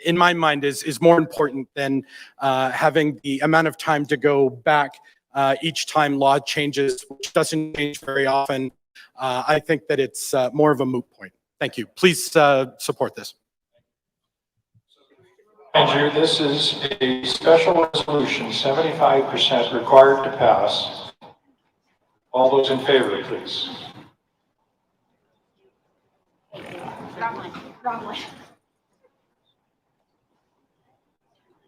in my mind, is more important than having the amount of time to go back each time law changes, which doesn't change very often. I think that it's more of a moot point. Thank you. Please support this. Andrew, this is a special resolution, 75% required to pass. All those in favor, please.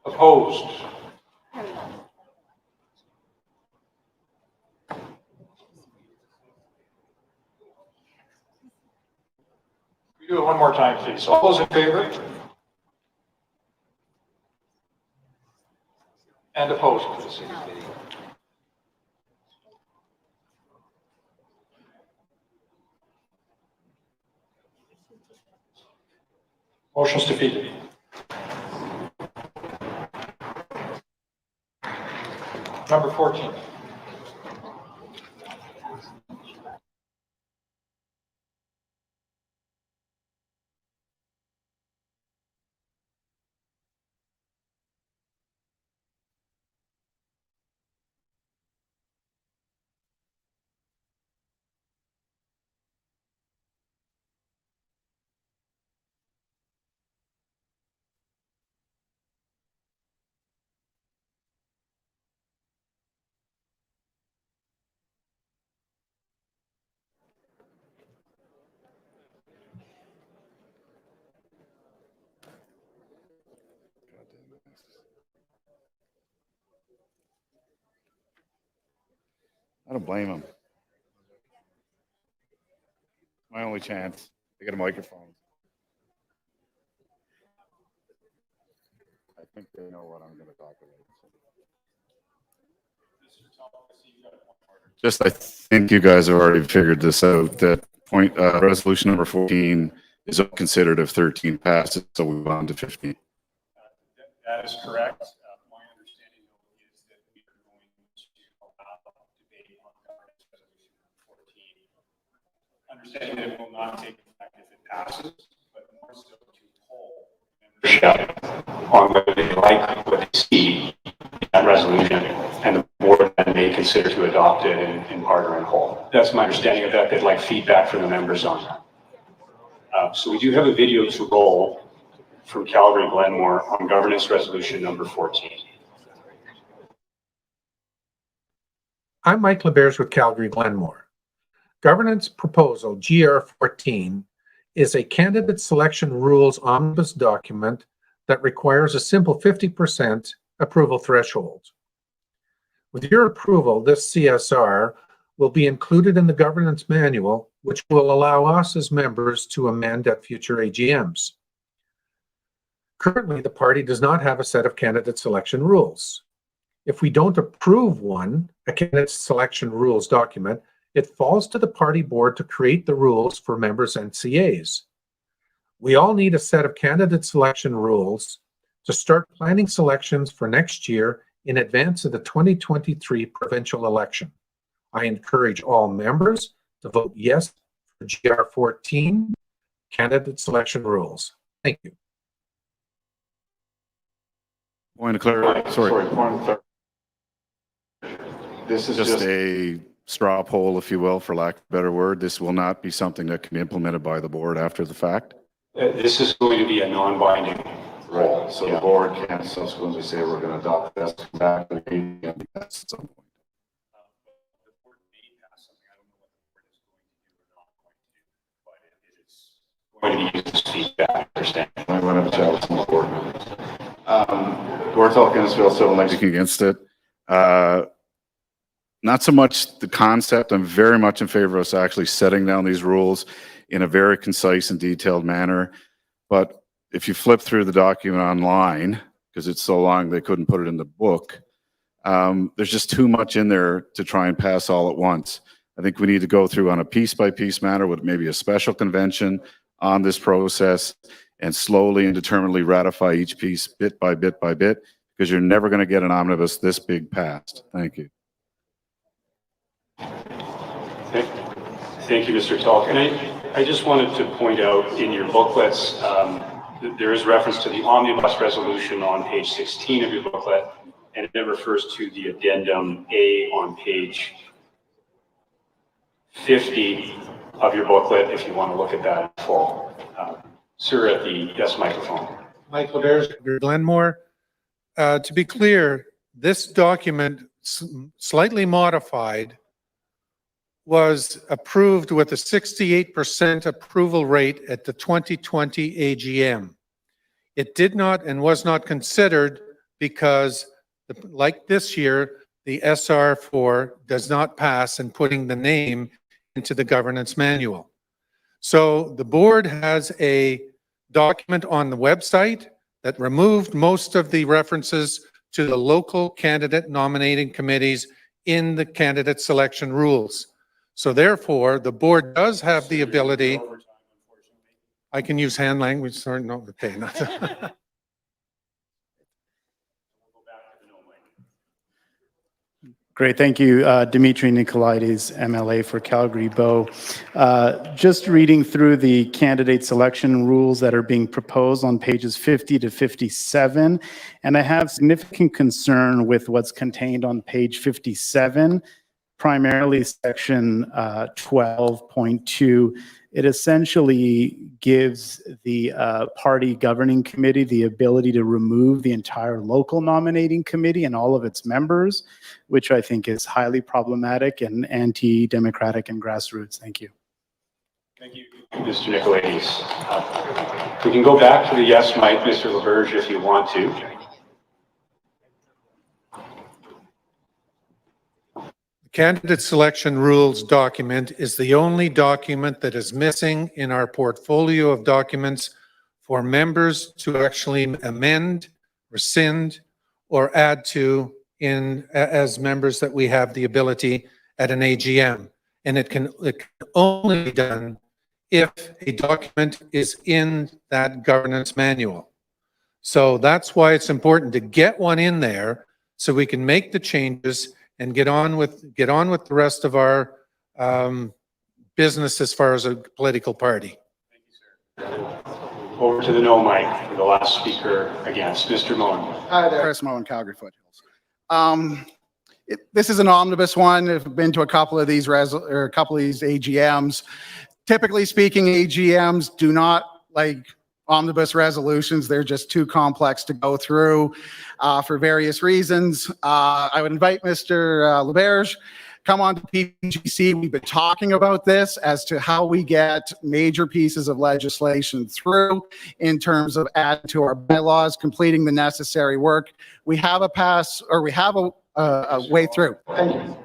Opposed? We do it one more time, please. All those in favor? And opposed, please. Motion's defeated. Number 14. I don't blame them. My only chance. They get a microphone. I think they know what I'm going to talk about. Just, I think you guys have already figured this out. That point, resolution number 14 is considered if 13 passes, so we move on to 15. That is correct. My understanding is that we are going to allow debate on governance resolution 14. Understanding that it will not take effect if it passes, but more so to poll membership on whether they like what they see in that resolution, and the board then may consider to adopt it in part or in whole. That's my understanding of that. They'd like feedback from the members on that. So we do have a video to roll from Calgary Glenmore on governance resolution number 14. I'm Mike LeBears with Calgary Glenmore. Governance Proposal GR14 is a candidate selection rules omnibus document that requires a simple 50% approval threshold. With your approval, this CSR will be included in the governance manual, which will allow us as members to amend at future AGMs. Currently, the party does not have a set of candidate selection rules. If we don't approve a candidate selection rules document, it falls to the party board to create the rules for members and CAs. We all need a set of candidate selection rules to start planning selections for next year in advance of the 2023 provincial election. I encourage all members to vote yes for GR 14, candidate selection rules. Thank you. Point of clarity, sorry. Point of clarity. This is Just a straw poll, if you will, for lack of a better word. This will not be something that can be implemented by the board after the fact. This is going to be a non-binding. right. So the board can't subsequently say we're going to adopt this back to the meeting and that's at some point. Going to use this feedback, understand? I'm going to have a chat with some of the board members. Gorthal, Innisfail, Civil Links. Against it. Not so much the concept. I'm very much in favor of us actually setting down these rules in a very concise and detailed manner. But if you flip through the document online, because it's so long they couldn't put it in the book, there's just too much in there to try and pass all at once. I think we need to go through on a piece-by-piece manner with maybe a special convention on this process and slowly and determinedly ratify each piece bit by bit by bit, because you're never going to get an omnibus this big passed. Thank you. Thank you, Mr. Talk. And I just wanted to point out in your booklets, there is reference to the omnibus resolution on page 16 of your booklet, and it refers to the addendum A on page 50 of your booklet, if you want to look at that in full. Sir, at the yes microphone. Mike LeBears, Glenmore. To be clear, this document, slightly modified, was approved with a 68% approval rate at the 2020 AGM. It did not and was not considered because, like this year, the SR4 does not pass in putting the name into the governance manual. So the board has a document on the website that removed most of the references to the local candidate nominating committees in the candidate selection rules. So therefore, the board does have the ability. I can use hand language, sorry, no, okay. Great, thank you. Dimitri Nicolaides, MLA for Calgary Bow. Just reading through the candidate selection rules that are being proposed on pages 50 to 57, and I have significant concern with what's contained on page 57, primarily section 12.2. It essentially gives the party governing committee the ability to remove the entire local nominating committee and all of its members, which I think is highly problematic and anti-democratic and grassroots. Thank you. Thank you, Mr. Nicolaides. We can go back to the yes mic, Mr. LeBears, if you want to. Candidate selection rules document is the only document that is missing in our portfolio of documents for members to actually amend, rescind, or add to as members that we have the ability at an AGM. And it can only be done if a document is in that governance manual. So that's why it's important to get one in there so we can make the changes and get on with the rest of our business as far as a political party. Thank you, sir. Over to the no mic for the last speaker against, Mr. Moen. Hi there, Chris Moen, Calgary Foothills. This is an omnibus one. I've been to a couple of these AGMs. Typically speaking, AGMs do not like omnibus resolutions. They're just too complex to go through for various reasons. I would invite Mr. LeBears, come on to PGC. We've been talking about this as to how we get major pieces of legislation through in terms of adding to our bylaws, completing the necessary work. We have a way through. Thank you.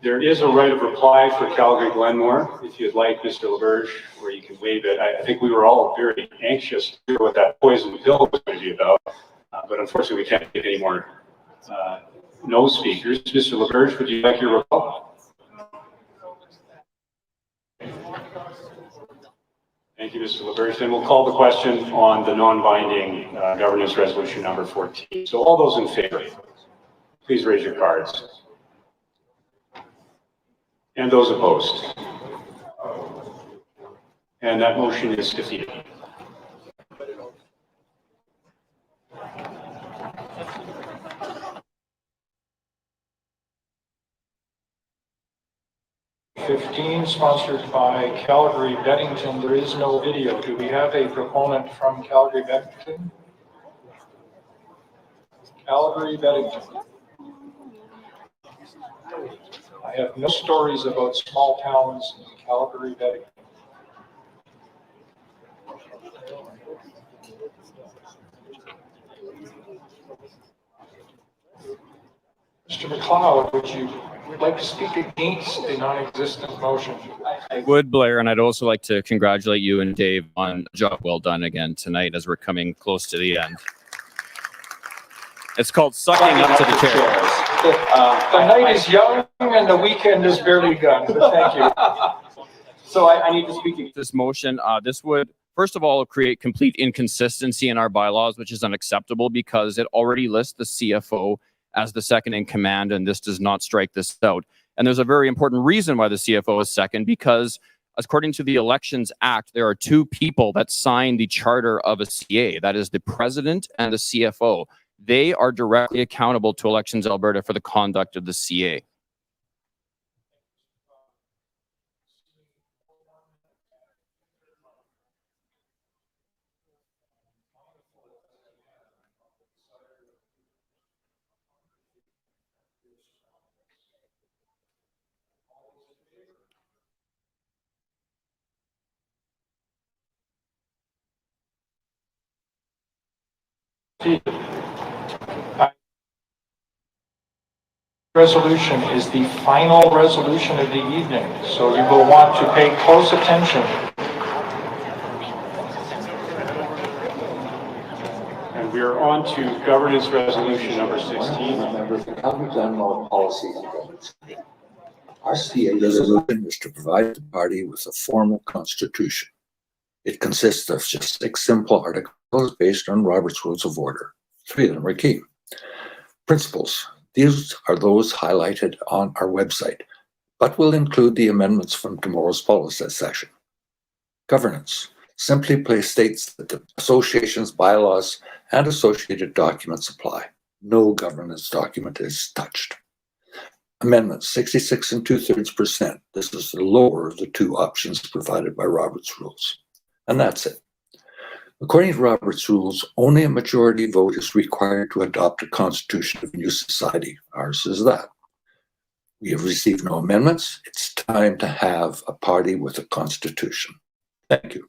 There is a right of reply for Calgary Glenmore, if you'd like, Mr. LeBears, where you can waive it. I think we were all very anxious to hear what that poison pill was going to be about, but unfortunately we can't get any more no speakers. Mr. LeBears, would you like your reply? Thank you, Mr. LaBerge. Then we'll call the question on the non-binding governance resolution number 14. So all those in favor, please raise your cards. And those opposed. And that motion is defeated. Sponsored by Calgary Bennington. There is no video. Do we have a proponent from Calgary Bennington? Calgary Bennington. I have no stories about small towns in Calgary Bennington. Mr. McLeod, would you like to speak against a non-existent motion? I would, Blair, and I'd also like to congratulate you and Dave on a job well done again tonight as we're coming close to the end. It's called sucking up to the chairs. The night is young and the weekend is barely begun, but thank you. So I need to speak against this motion. This would, first of all, create complete inconsistency in our bylaws, which is unacceptable because it already lists the CFO as the second in command, and this does not strike this out. And there's a very important reason why the CFO is second, because according to the Elections Act, there are two people that sign the charter of a CA. That is the president and the CFO. They are directly accountable to Elections Alberta for the conduct of the CA. Resolution is the final resolution of the evening, so you will want to pay close attention. And we are on to governance resolution number 16. Members, the Calgary Glenmore policy and governance. Our CA resolution is to provide the party with a formal constitution. It consists of just 6 simple articles based on Robert's Rules of Order. 3 of them are key. Principles. These are those highlighted on our website, but will include the amendments from tomorrow's policy session. Governance simply states that the association's bylaws and associated documents apply. No governance document is touched. Amendments 66 2/3%. This is the lower of the 2 options provided by Robert's Rules. And that's it. According to Robert's Rules, only a majority vote is required to adopt a constitution of a new society. Ours is that. We have received no amendments. It's time to have a party with a constitution. Thank you.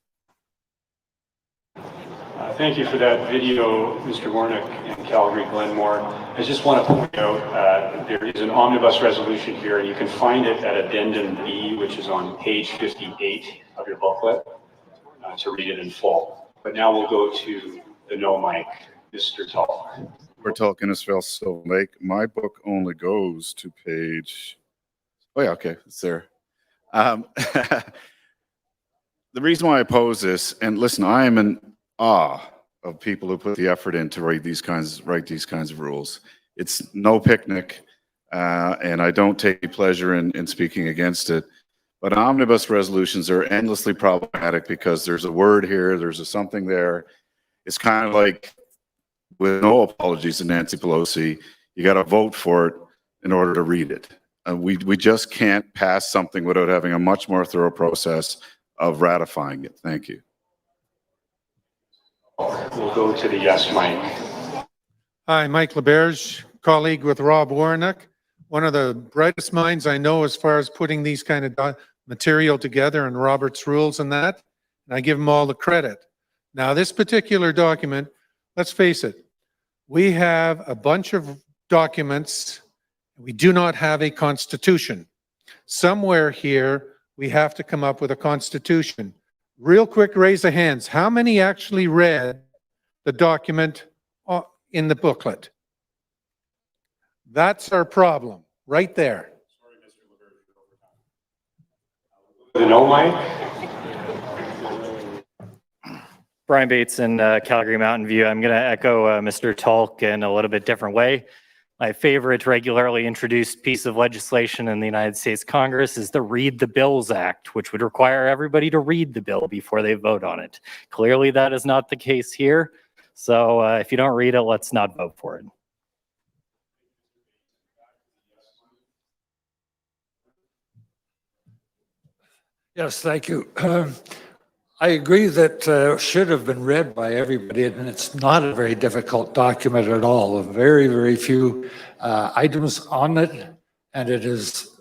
Thank you for that video, Mr. Warnock and Calgary Glenmore. I just want to point out there is an omnibus resolution here, and you can find it at Addendum B, which is on page 58 of your booklet, to read it in full. But now we'll go to the no mic, Mr. Tull. We're talking Innisfail Silver Lake. My book only goes to page. Oh yeah, okay, it's there. The reason why I oppose this, and listen, I am in awe of people who put the effort in to write these kinds of rules. It's no picnic, and I don't take pleasure in speaking against it. But omnibus resolutions are endlessly problematic because there's a word here, there's a something there. It's kind of like, with no apologies to Nancy Pelosi, you got to vote for it in order to read it. We just can't pass something without having a much more thorough process of ratifying it. Thank you. We'll go to the yes mic. Hi, Mike LaBerge, colleague with Rob Warnock. One of the brightest minds I know as far as putting these kind of material together and Robert's Rules and that, and I give him all the credit. Now, this particular document, let's face it, we have a bunch of documents. We do not have a constitution. Somewhere here, we have to come up with a constitution. Real quick, raise of hands. How many actually read the document in the booklet? That's our problem, right there. The no mic. Brian Bates in Calgary Mountain View. I'm going to echo Mr. Tulk in a little bit different way. My favorite regularly introduced piece of legislation in the United States Congress is the Read the Bills Act, which would require everybody to read the bill before they vote on it. Clearly, that is not the case here. So if you don't read it, let's not vote for it. Yes, thank you. I agree that should have been read by everybody, and it's not a very difficult document at all. Very, very few items on it, and it is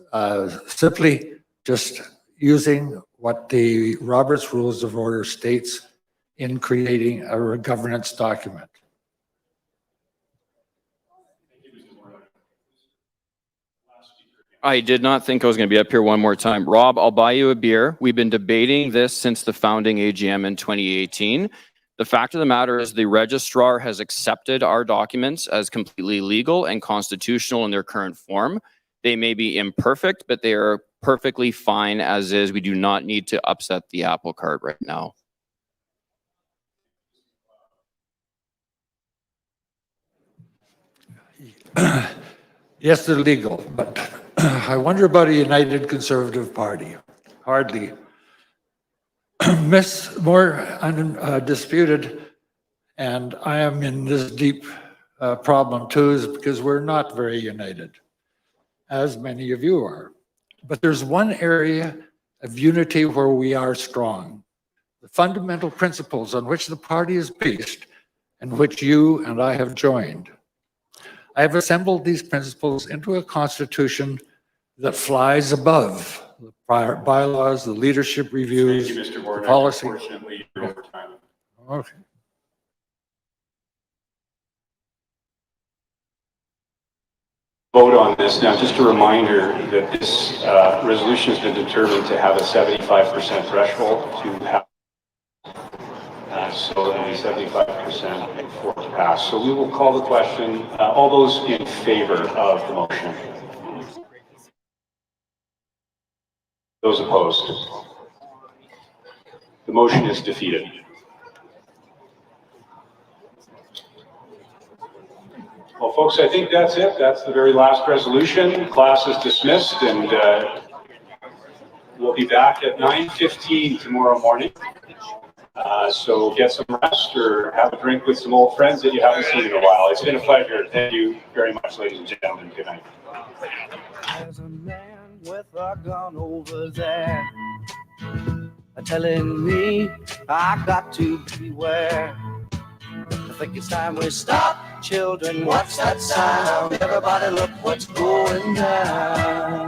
simply just using what the Roberts Rules of Order states in creating a governance document. I did not think I was going to be up here one more time. Rob, I'll buy you a beer. We've been debating this since the founding AGM in 2018. The fact of the matter is the registrar has accepted our documents as completely legal and constitutional in their current form. They may be imperfect, but they are perfectly fine as is. We do not need to upset the apple cart right now. Yes, they're legal, but I wonder about a United Conservative Party. Hardly. More undisputed, and I am in this deep problem too, is because we're not very united, as many of you are. But there's one area of unity where we are strong. The fundamental principles on which the party is based, and which you and I have joined. I have assembled these principles into a constitution that flies above the prior bylaws, the leadership reviews, Thank you, Mr. Gordon. policy. Unfortunately, you're over time. Okay. Vote on this. Now, just a reminder that this resolution has been determined to have a 75% threshold to have. So it'll be 75% before it pass. So we will call the question. All those in favor of the motion? Those opposed? The motion is defeated. Well, folks, I think that's it. That's the very last resolution. Class is dismissed, and we'll be back at 9:15 tomorrow morning. So get some rest or have a drink with some old friends that you haven't seen in a while. It's been a pleasure. Thank you very much, ladies and gentlemen. Good night. There's a man with a gun over there telling me I got to beware. I think it's time we stop. Children, what's that sound? Everybody look what's going down.